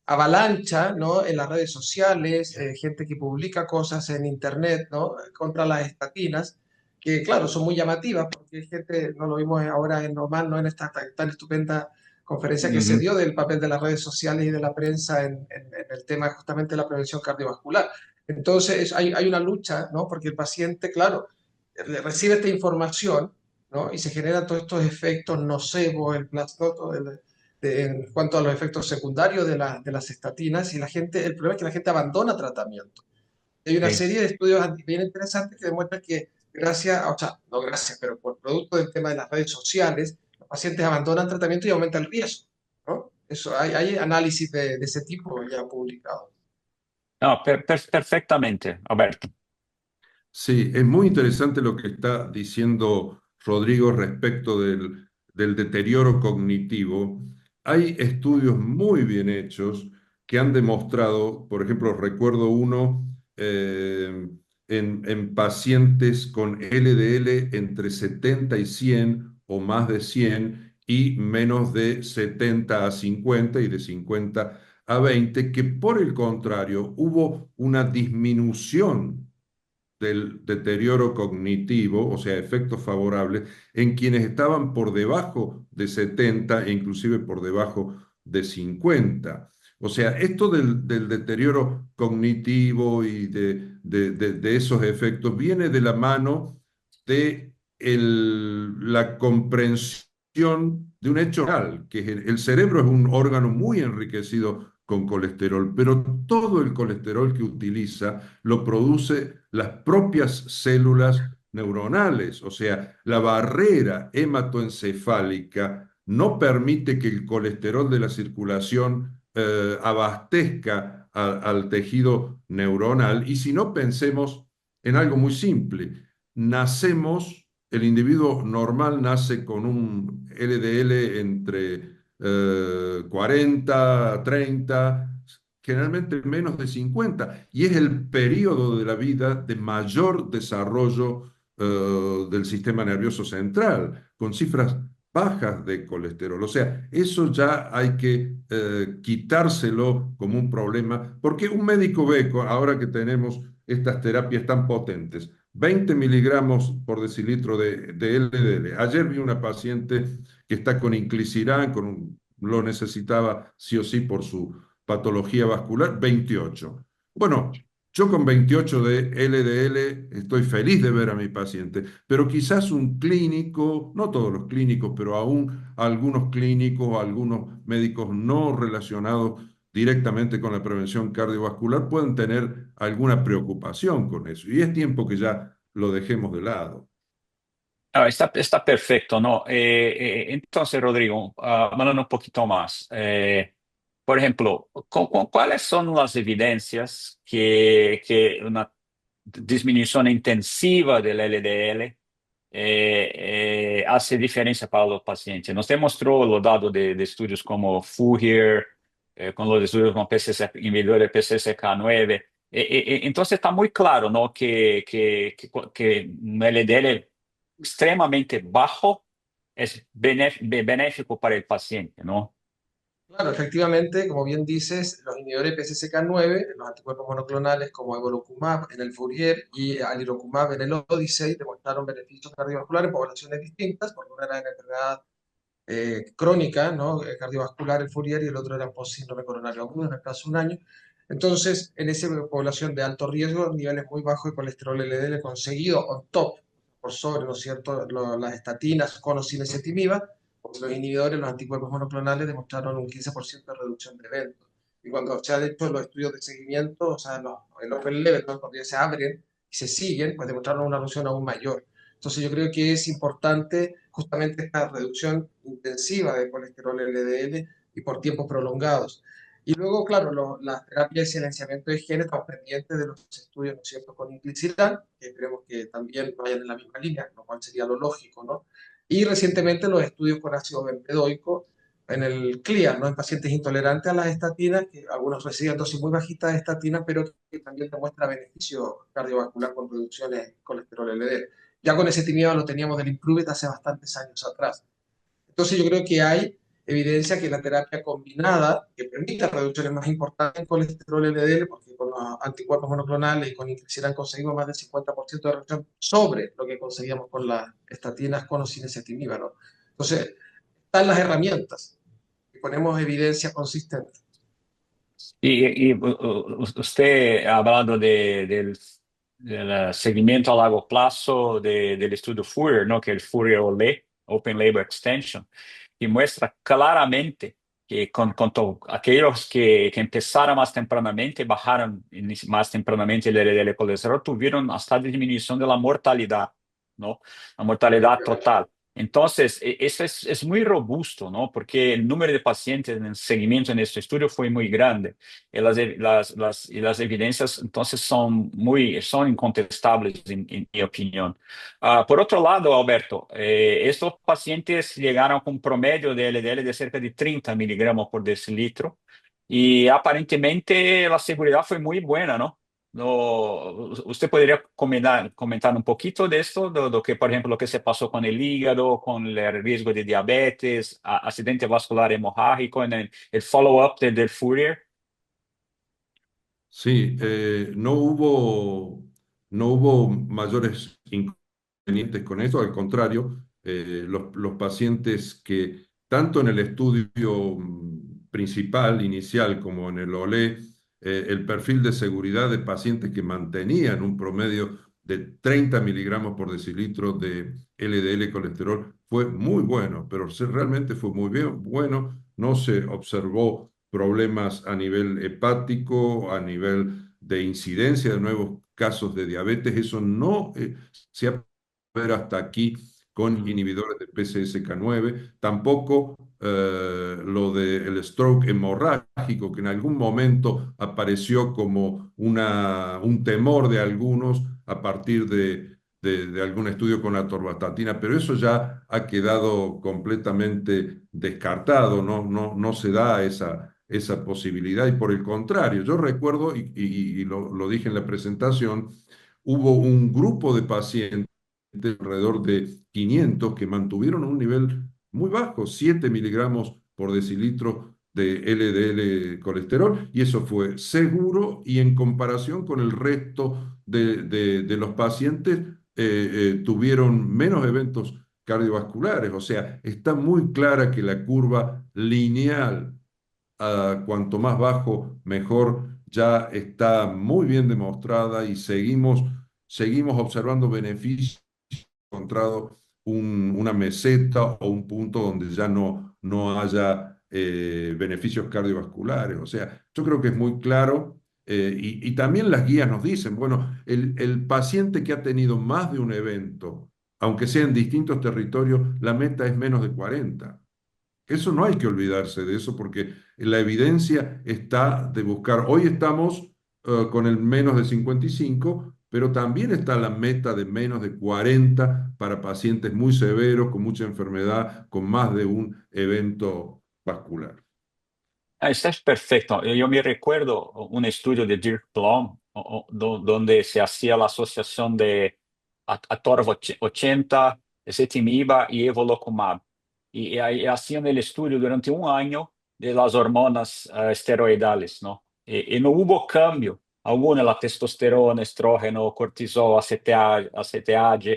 avalancha, ¿no? En las redes sociales, gente que publica cosas en internet, ¿no? Contra las estatinas, que claro, son muy llamativas, porque hay gente, no lo vimos ahora en Oman, ¿no? En esta tan estupenda conferencia que se Ujú. dio del papel de las redes sociales y de la prensa en el tema justamente de la prevención cardiovascular. Entonces hay una lucha, ¿no? Porque el paciente, claro, recibe esta información, ¿no? Y se generan todos estos efectos nocivos, el plasnoto, en cuanto a los efectos secundarios de las estatinas, y la gente, el problema es que la gente abandona tratamiento. Hay una Sí. serie de estudios bien interesantes que demuestran que gracias, o sea, no gracias, pero por producto del tema de las redes sociales, los pacientes abandonan tratamiento y aumenta el riesgo, ¿no? Eso, hay análisis de ese tipo ya publicados. No, perfectamente, Alberto. Sí, es muy interesante lo que está diciendo Rodrigo respecto del deterioro cognitivo. Hay estudios muy bien hechos que han demostrado, por ejemplo, recuerdo uno en pacientes con LDL entre 70 y 100 o más de 100 y menos de 70 a 50 y de 50 a 20, que por el contrario hubo una disminución del deterioro cognitivo, o sea, efectos favorables, en quienes estaban por debajo de 70 e inclusive por debajo de 50. O sea, esto del deterioro cognitivo y de esos efectos viene de la mano de la comprensión de un hecho real, que el cerebro es un órgano muy enriquecido con colesterol, pero todo el colesterol que utiliza lo produce las propias células neuronales. O sea, la barrera hematoencefálica no permite que el colesterol de la circulación abastezca al tejido neuronal. Y si no, pensemos en algo muy simple. El individuo normal nace con un LDL entre 40, 30, generalmente menos de 50, y es el periodo de la vida de mayor desarrollo del sistema nervioso central, con cifras bajas de colesterol. O sea, eso ya hay que quitárselo como un problema, porque un médico ve, ahora que tenemos estas terapias tan potentes, 20 miligramos por decilitro de LDL. Ayer vi una paciente que está con inclisiran, lo necesitaba sí o sí por su patología vascular, 28. Bueno, yo con 28 de LDL estoy feliz de ver a mi paciente, pero quizás un clínico, no todos los clínicos, pero aún algunos clínicos, algunos médicos no relacionados directamente con la prevención cardiovascular pueden tener alguna preocupación con eso. Y es tiempo que ya lo dejemos de lado. Ah, está perfecto, ¿no? Entonces, Rodrigo, hablando un poquito más, por ejemplo, ¿cuáles son las evidencias que una disminución intensiva del LDL hace diferencia para los pacientes? Nos demostró los datos de estudios como Fourier, con los estudios como PCC, inhibidor de PCSK9. Entonces está muy claro, ¿no? Que un LDL extremadamente bajo es benéfico para el paciente, ¿no? Claro, efectivamente, como bien dices, los inhibidores PCSK9, los anticuerpos monoclonales como evolocumab en el Fourier y alirocumab en el Odyssey demostraron beneficios cardiovasculares en poblaciones distintas, porque una era en enfermedad crónica, ¿no? Cardiovascular, el Fourier, y el otro era post-síndrome coronario agudo, en el caso de un año. Entonces, en esa población de alto riesgo, niveles muy bajos de colesterol LDL conseguido on top, por sobre, ¿no es cierto?, las estatinas con o sin ezetimiba, porque los inhibidores, los anticuerpos monoclonales demostraron un 15% de reducción de eventos. Y cuando se han hecho los estudios de seguimiento, o sea, el open level, ¿no?, cuando ya se abren y se siguen, pues demostraron una reducción aún mayor. Entonces yo creo que es importante justamente esta reducción intensiva de colesterol LDL y por tiempos prolongados. Y luego, claro, las terapias de silenciamiento de genes, estamos pendientes de los estudios, ¿no es cierto?, con inclisiran, que esperemos que también vayan en la misma línea, lo cual sería lo lógico, ¿no? Y recientemente los estudios con ácido bempedoico en el CLIA, ¿no?, en pacientes intolerantes a las estatinas, que algunos reciben dosis muy bajitas de estatinas, pero que también demuestra beneficio cardiovascular con reducciones de colesterol LDL. Ya con ese ezetimiba lo teníamos del Impruvit hace bastantes años atrás. Entonces yo creo que hay evidencia que la terapia combinada, que permite reducciones más importantes en colesterol LDL, porque con los anticuerpos monoclonales y con inclisiran conseguimos más del 50% de reducción sobre lo que conseguíamos con las estatinas con o sin ezetimiba, ¿no? Entonces, están las herramientas y ponemos evidencia consistente. Usted ha hablado del seguimiento a largo plazo del estudio Fourier, ¿no? Que es el Fourier OLE, Open Label Extension, y muestra claramente que con aquellos que empezaron más tempranamente, bajaron más tempranamente el LDL colesterol, tuvieron hasta disminución de la mortalidad, ¿no? La mortalidad total. Entonces, eso es muy robusto, ¿no? Porque el número de pacientes en seguimiento en este estudio fue muy grande. Y las evidencias, entonces, son incontestables, en mi opinión. Por otro lado, Alberto, estos pacientes llegaron con un promedio de LDL de cerca de 30 miligramos por decilitro y aparentemente la seguridad fue muy buena, ¿no? No, ¿usted podría comentar un poquito de esto, de lo que, por ejemplo, lo que se pasó con el hígado, con el riesgo de diabetes, accidente vascular hemorrágico, en el follow-up del Fourier? Sí, no hubo mayores inconvenientes con eso, al contrario, los pacientes que tanto en el estudio principal, inicial, como en el OLE, el perfil de seguridad de pacientes que mantenían un promedio de 30 miligramos por decilitro de LDL colesterol fue muy bueno, pero realmente fue muy bien, bueno, no se observó problemas a nivel hepático, a nivel de incidencia de nuevos casos de diabetes. Eso no se ha podido ver hasta aquí con inhibidores de PCSK9. Tampoco lo del stroke hemorrágico, que en algún momento apareció como un temor de algunos a partir de algún estudio con atorvastatina, pero eso ya ha quedado completamente descartado, no se da esa posibilidad, y por el contrario, yo recuerdo, y lo dije en la presentación, hubo un grupo de pacientes, alrededor de 500, que mantuvieron un nivel muy bajos, 7 miligramos por decilitro de LDL colesterol, y eso fue seguro y en comparación con el resto de los pacientes tuvieron menos eventos cardiovasculares. O sea, está muy clara que la curva lineal, cuanto más bajo, mejor, ya está muy bien demostrada y seguimos observando beneficios, encontrado una meseta o un punto donde ya no haya beneficios cardiovasculares. O sea, yo creo que es muy claro. Y también las guías nos dicen, bueno, el paciente que ha tenido más de un evento, aunque sea en distintos territorios, la meta es menos de 40. Eso no hay que olvidarse de eso porque la evidencia está de buscar. Hoy estamos con el menos de 55, pero también está la meta de menos de 40 para pacientes muy severos, con mucha enfermedad, con más de un evento vascular. Está perfecto. Yo me recuerdo un estudio de Dirk Blom, donde se hacía la asociación de Atorva 80, ezetimiba y evolocumab. Y ahí hacían el estudio durante un año de las hormonas esteroidales, ¿no? Y no hubo cambio alguno en la testosterona, estrógeno, cortisol, ACTH.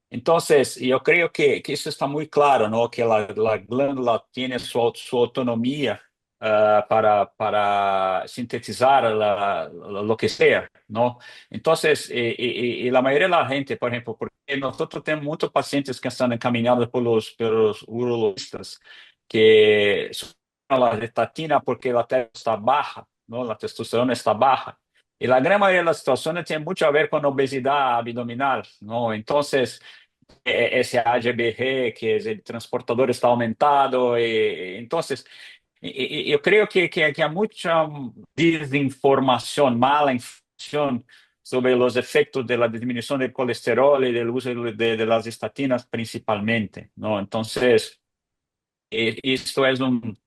Entonces, yo creo que eso está muy claro, ¿no? Que la glándula tiene su autonomía para sintetizar lo que sea, ¿no? Entonces, y la mayoría de la gente, por ejemplo, porque nosotros tenemos muchos pacientes que están encaminados por los urologistas que suman la estatina porque la TES está baja, ¿no? La testosterona está baja. Y la gran mayoría de las situaciones tiene mucho a ver con obesidad abdominal, ¿no? Entonces, ese AGBG, que es el transportador, está aumentado. Entonces, yo creo que hay mucha desinformación, mala información sobre los efectos de la disminución del colesterol y del uso de las estatinas principalmente, ¿no? Entonces, esto es un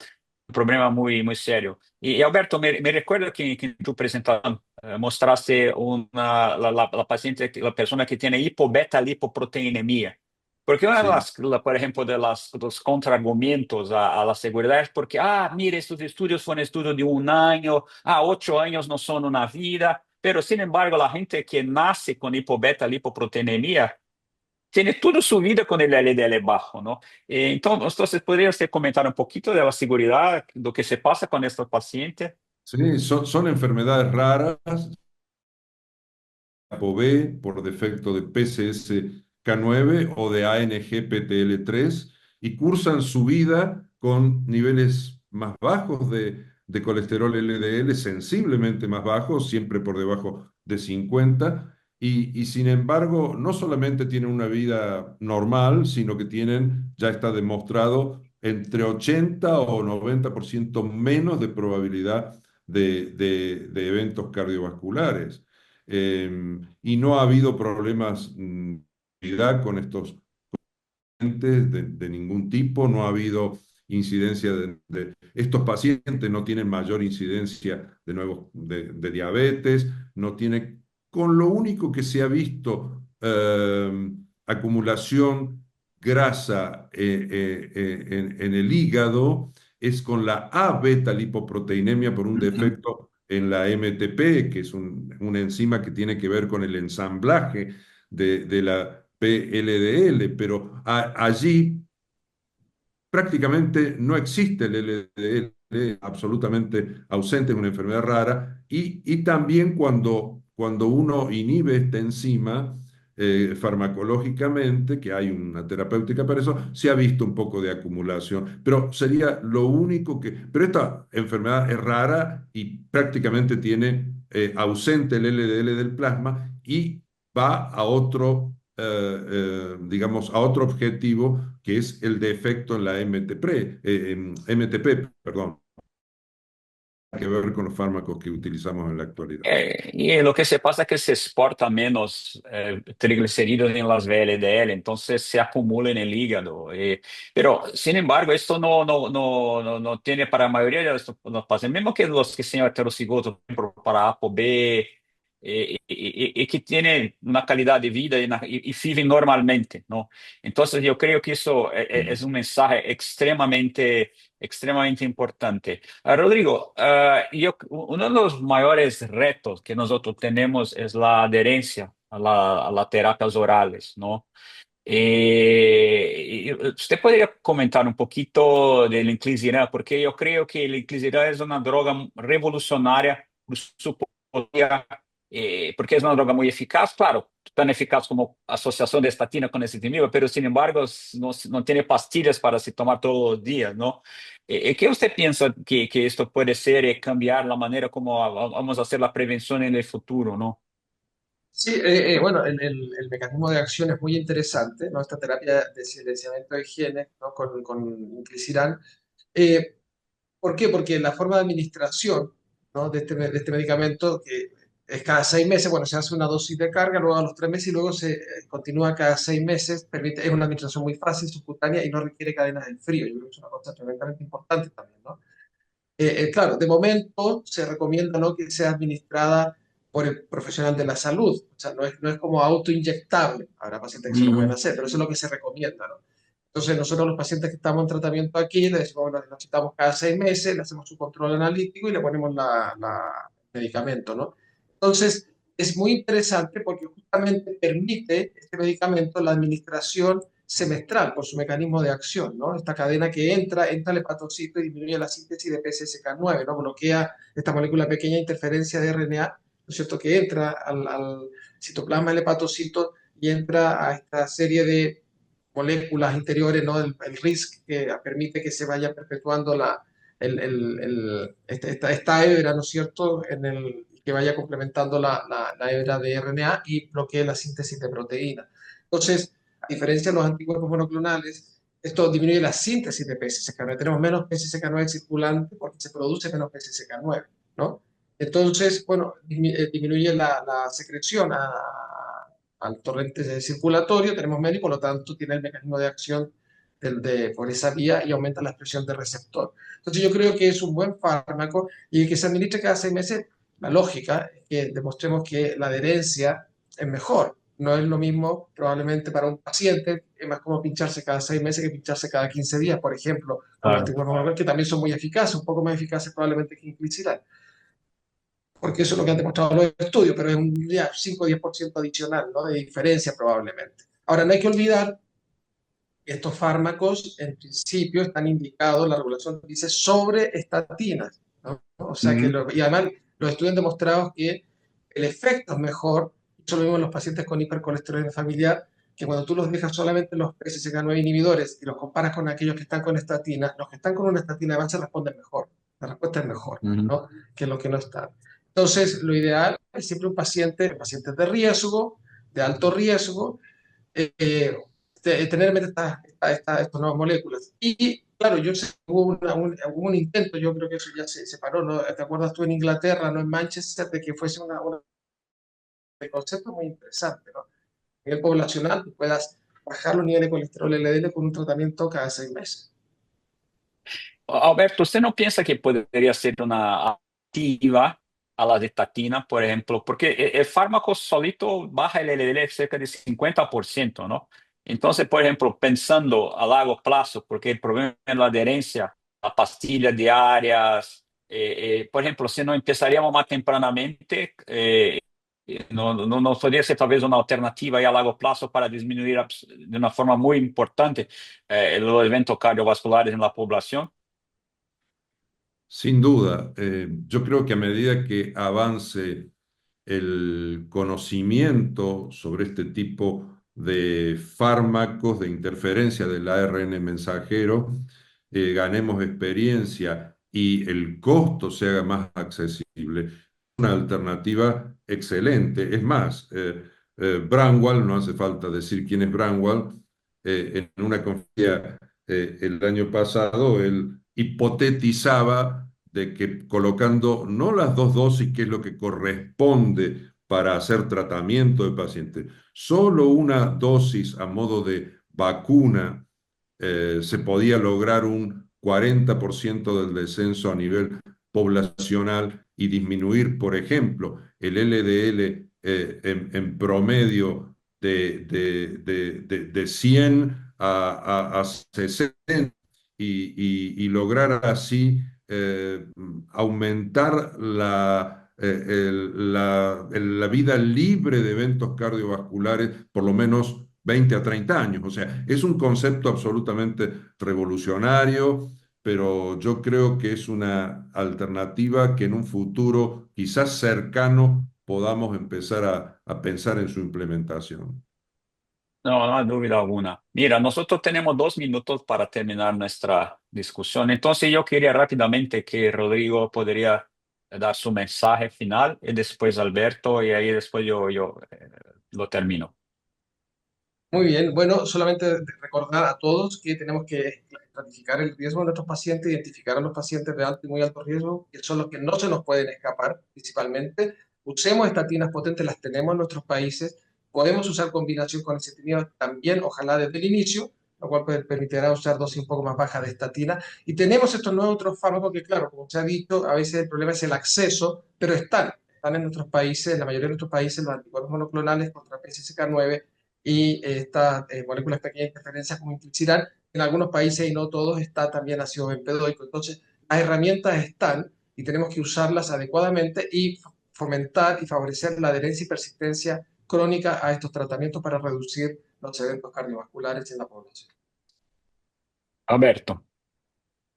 problema muy serio. Y Alberto, me recuerdo que en tu presentación mostraste la paciente, la persona que tiene hipobeta-lipoproteinemia. Porque una de Sí. por ejemplo, los contraargumentos a la seguridad es porque, mire, estos estudios fueron estudios de un año, 8 años no son una vida, pero sin embargo, la gente que nace con hipobeta-lipoproteinemia tiene toda su vida con el LDL bajo, ¿no? Entonces, ¿podría usted comentar un poquito de la seguridad, lo que se pasa con estos pacientes? Sí, son enfermedades raras, ApoB por defecto de PCSK9 o de ANGPTL3, y cursan su vida con niveles más bajos de colesterol LDL, sensiblemente más bajos, siempre por debajo de 50, y sin embargo no solamente tienen una vida normal, sino que tienen, ya está demostrado, entre 80 o 90% menos de probabilidad de eventos cardiovasculares. Y no ha habido problemas con estos pacientes de ningún tipo, no ha habido incidencia estos pacientes no tienen mayor incidencia de nuevo de diabetes, no tiene, con lo único que se ha visto acumulación grasa en el hígado es con la A-beta-lipoproteinemia por un defecto en la MTP, que es una enzima que tiene que ver con el ensamblaje de la PLDL, pero allí prácticamente no existe el LDL, absolutamente ausente, es una enfermedad rara, y también cuando uno inhibe esta enzima farmacológicamente, que hay una terapéutica para eso, se ha visto un poco de acumulación, pero sería lo único pero esta enfermedad es rara y prácticamente tiene ausente el LDL del plasma y va a otro digamos, a otro objetivo que es el defecto en la MTP, perdón, que ver con los fármacos que utilizamos en la actualidad. Y lo que se pasa es que se exporta menos triglicéridos en las VLDL, entonces se acumula en el hígado. Pero, sin embargo, esto no tiene para la mayoría de los pacientes, mismo que los que sean heterocigotos, por ejemplo, para ApoB, y que tienen una calidad de vida y viven normalmente, ¿no? Entonces yo creo que eso es un mensaje extremadamente importante. Rodrigo, uno de los mayores retos que nosotros tenemos es la adherencia a las terapias orales, ¿no? ¿Usted podría comentar un poquito del inclisiran? Porque yo creo que el inclisiran es una droga revolucionaria por su potencia, porque es una droga muy eficaz, claro, tan eficaz como asociación de estatina con ezetimiba, pero sin embargo no tiene pastillas para se tomar todos los días, ¿no? ¿Qué usted piensa que esto puede ser y cambiar la manera como vamos a hacer la prevención en el futuro, ¿no? Sí, bueno, el mecanismo de acción es muy interesante, ¿no? Esta terapia de silenciamiento de genes, ¿no? con inclisiran. Eh, ¿Por qué? Porque la forma de administración, ¿no? de este medicamento, que es cada 6 meses, bueno, se hace una dosis de carga, luego a los 3 meses y luego se continúa cada 6 meses, es una administración muy fácil, subcutánea y no requiere cadenas de frío. Yo creo que es una cosa tremendamente importante también, ¿no? Claro, de momento se recomienda, ¿no? que sea administrada por el profesional de la salud, o sea, no es como autoinyectable, habrá pacientes que se lo pueden Ujú. hacer, pero eso es lo que se recomienda, ¿no? Entonces nosotros los pacientes que estamos en tratamiento aquí, le decimos, bueno, necesitamos cada 6 meses, le hacemos su control analítico y le ponemos el medicamento, ¿no? Entonces es muy interesante porque justamente permite este medicamento la administración semestral por su mecanismo de acción, ¿no? Esta cadena que entra al hepatocito y disminuye la síntesis de PCSK9, ¿no? Bloquea esta molécula pequeña interferencia de RNA, ¿no es cierto?, que entra al citoplasma del hepatocito y entra a esta serie de moléculas interiores, ¿no? El RISC que permite que se vaya perpetuando esta hebra, ¿no es cierto?, que vaya complementando la hebra de RNA y bloquee la síntesis de proteína. Entonces, a diferencia de los anticuerpos monoclonales, esto disminuye la síntesis de PCSK9. Tenemos menos PCSK9 circulante porque se produce menos PCSK9, ¿no? Entonces, bueno, disminuye la secreción al torrente circulatorio, tenemos menos y por lo tanto tiene el mecanismo de acción por esa vía y aumenta la expresión de receptor. Entonces yo creo que es un buen fármaco y que se administre cada 6 meses, la lógica es que demostremos que la adherencia es mejor. No es lo mismo probablemente para un paciente, es más como pincharse cada 6 meses que pincharse cada 15 días, por ejemplo, con los Claro. anticuerpos monoclonales, que también son muy eficaces, un poco más eficaces probablemente que inclisiran, porque eso es lo que han demostrado los estudios, pero es un 5 o 10% adicional, ¿no? De diferencia probablemente. Ahora, no hay que olvidar que estos fármacos, en principio, están indicados, la regulación dice, sobre estatinas, ¿no? O sea que, Ujú. y además, los estudios han demostrado que el efecto es mejor, eso lo vimos en los pacientes con hipercolesterolemia familiar, que cuando tú los dejas solamente los PCSK9 inhibidores y los comparas con aquellos que están con estatina, los que están con una estatina de base responden mejor, la respuesta es mejor, Ujú. ¿no? Que los que no están. Entonces, lo ideal es siempre pacientes de riesgo, de alto riesgo, eh, tener en mente estas nuevas moléculas. Y claro, yo sé que hubo un intento, yo creo que eso ya se paró, ¿no? ¿Te acuerdas tú en Inglaterra, no en Manchester, de que fuese de concepto muy interesante, ¿no? A nivel poblacional, que puedas bajar los niveles de colesterol LDL con un tratamiento cada 6 meses. Alberto, ¿usted no piensa que podría ser una alternativa a la estatina, por ejemplo? Porque el fármaco solito baja el LDL cerca de 50%, ¿no? Entonces, por ejemplo, pensando a largo plazo, porque el problema es la adherencia a pastillas diarias, por ejemplo, si no empezaríamos más tempranamente, no podría ser tal vez una alternativa ahí a largo plazo para disminuir de una forma muy importante los eventos cardiovasculares en la población. Sin duda, yo creo que a medida que avance el conocimiento sobre este tipo de fármacos, de interferencia del ARN mensajero, ganemos experiencia y el costo se haga más accesible, una alternativa excelente. Es más, Bramwell, no hace falta decir quién es Bramwell, en una conferencia el año pasado, él hipotetizaba de que colocando no las dos dosis, que es lo que corresponde para hacer tratamiento de paciente, solo una dosis a modo de vacuna, se podía lograr un 40% del descenso a nivel poblacional y disminuir, por ejemplo, el LDL en promedio de 100 a 60 y lograr así aumentar la vida libre de eventos cardiovasculares por lo menos 20 a 30 años. O sea, es un concepto absolutamente revolucionario, pero yo creo que es una alternativa que en un futuro quizás cercano podamos empezar a pensar en su implementación. No, no hay duda alguna. Mira, nosotros tenemos 2 minutos para terminar nuestra discusión. Entonces yo quería rápidamente que Rodrigo podría dar su mensaje final y después Alberto y ahí después yo lo termino. Muy bien, bueno, solamente recordar a todos que tenemos que planificar el riesgo de nuestros pacientes, identificar a los pacientes de alto y muy alto riesgo, que son los que no se nos pueden escapar principalmente. Usemos estatinas potentes, las tenemos en nuestros países, podemos usar combinación con ezetimiba también, ojalá desde el inicio, lo cual permitirá usar dosis un poco más bajas de estatina. Y tenemos estos nuevos otros fármacos que, claro, como se ha dicho, a veces el problema es el acceso, pero están en nuestros países, en la mayoría de nuestros países, los anticuerpos monoclonales contra PCSK9 y estas moléculas pequeñas de interferencia como inclisiran, en algunos países y no todos está también ácido bempedoico. Entonces, las herramientas están y tenemos que usarlas adecuadamente y fomentar y favorecer la adherencia y persistencia crónica a estos tratamientos para reducir los eventos cardiovasculares en la población. Alberto.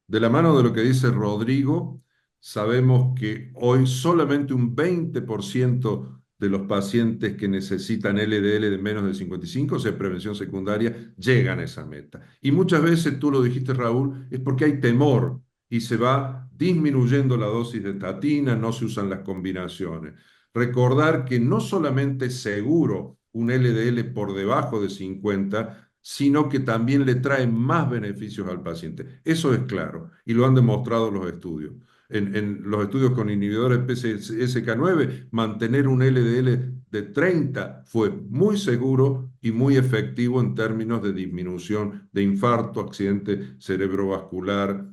De la mano de lo que dice Rodrigo, sabemos que hoy solamente un 20% de los pacientes que necesitan LDL de menos de 55, o sea, prevención secundaria, llegan a esa meta. Y muchas veces, tú lo dijiste, Raúl, es porque hay temor y se va disminuyendo la dosis de estatina, no se usan las combinaciones. Recordar que no solamente es seguro un LDL por debajo de 50, sino que también le trae más beneficios al paciente. Eso es claro y lo han demostrado los estudios. En los estudios con inhibidores PCSK9, mantener un LDL de 30 fue muy seguro y muy efectivo en términos de disminución de infarto, accidente cerebrovascular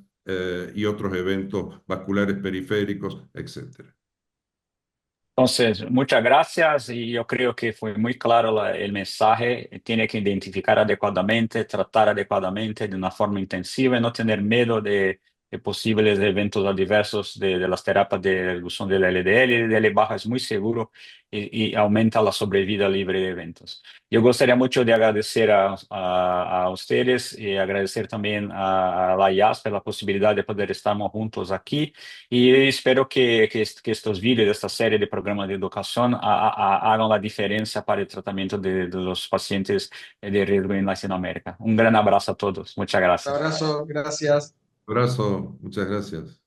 y otros eventos vasculares periféricos, etc. Entonces, muchas gracias y yo creo que fue muy claro el mensaje. Tiene que identificar adecuadamente, tratar adecuadamente de una forma intensiva y no tener miedo de posibles eventos adversos de las terapias de reducción del LDL. El LDL baja es muy seguro y aumenta la sobrevida libre de eventos. Yo gustaría mucho de agradecer a ustedes y agradecer también a la IASP la posibilidad de poder estar juntos aquí. Y espero que estos vídeos de esta serie de programas de educación hagan la diferencia para el tratamiento de los pacientes de riesgo en Latinoamérica. Un gran abrazo a todos. Muchas Un gracias. abrazo, gracias. Abrazo, muchas gracias.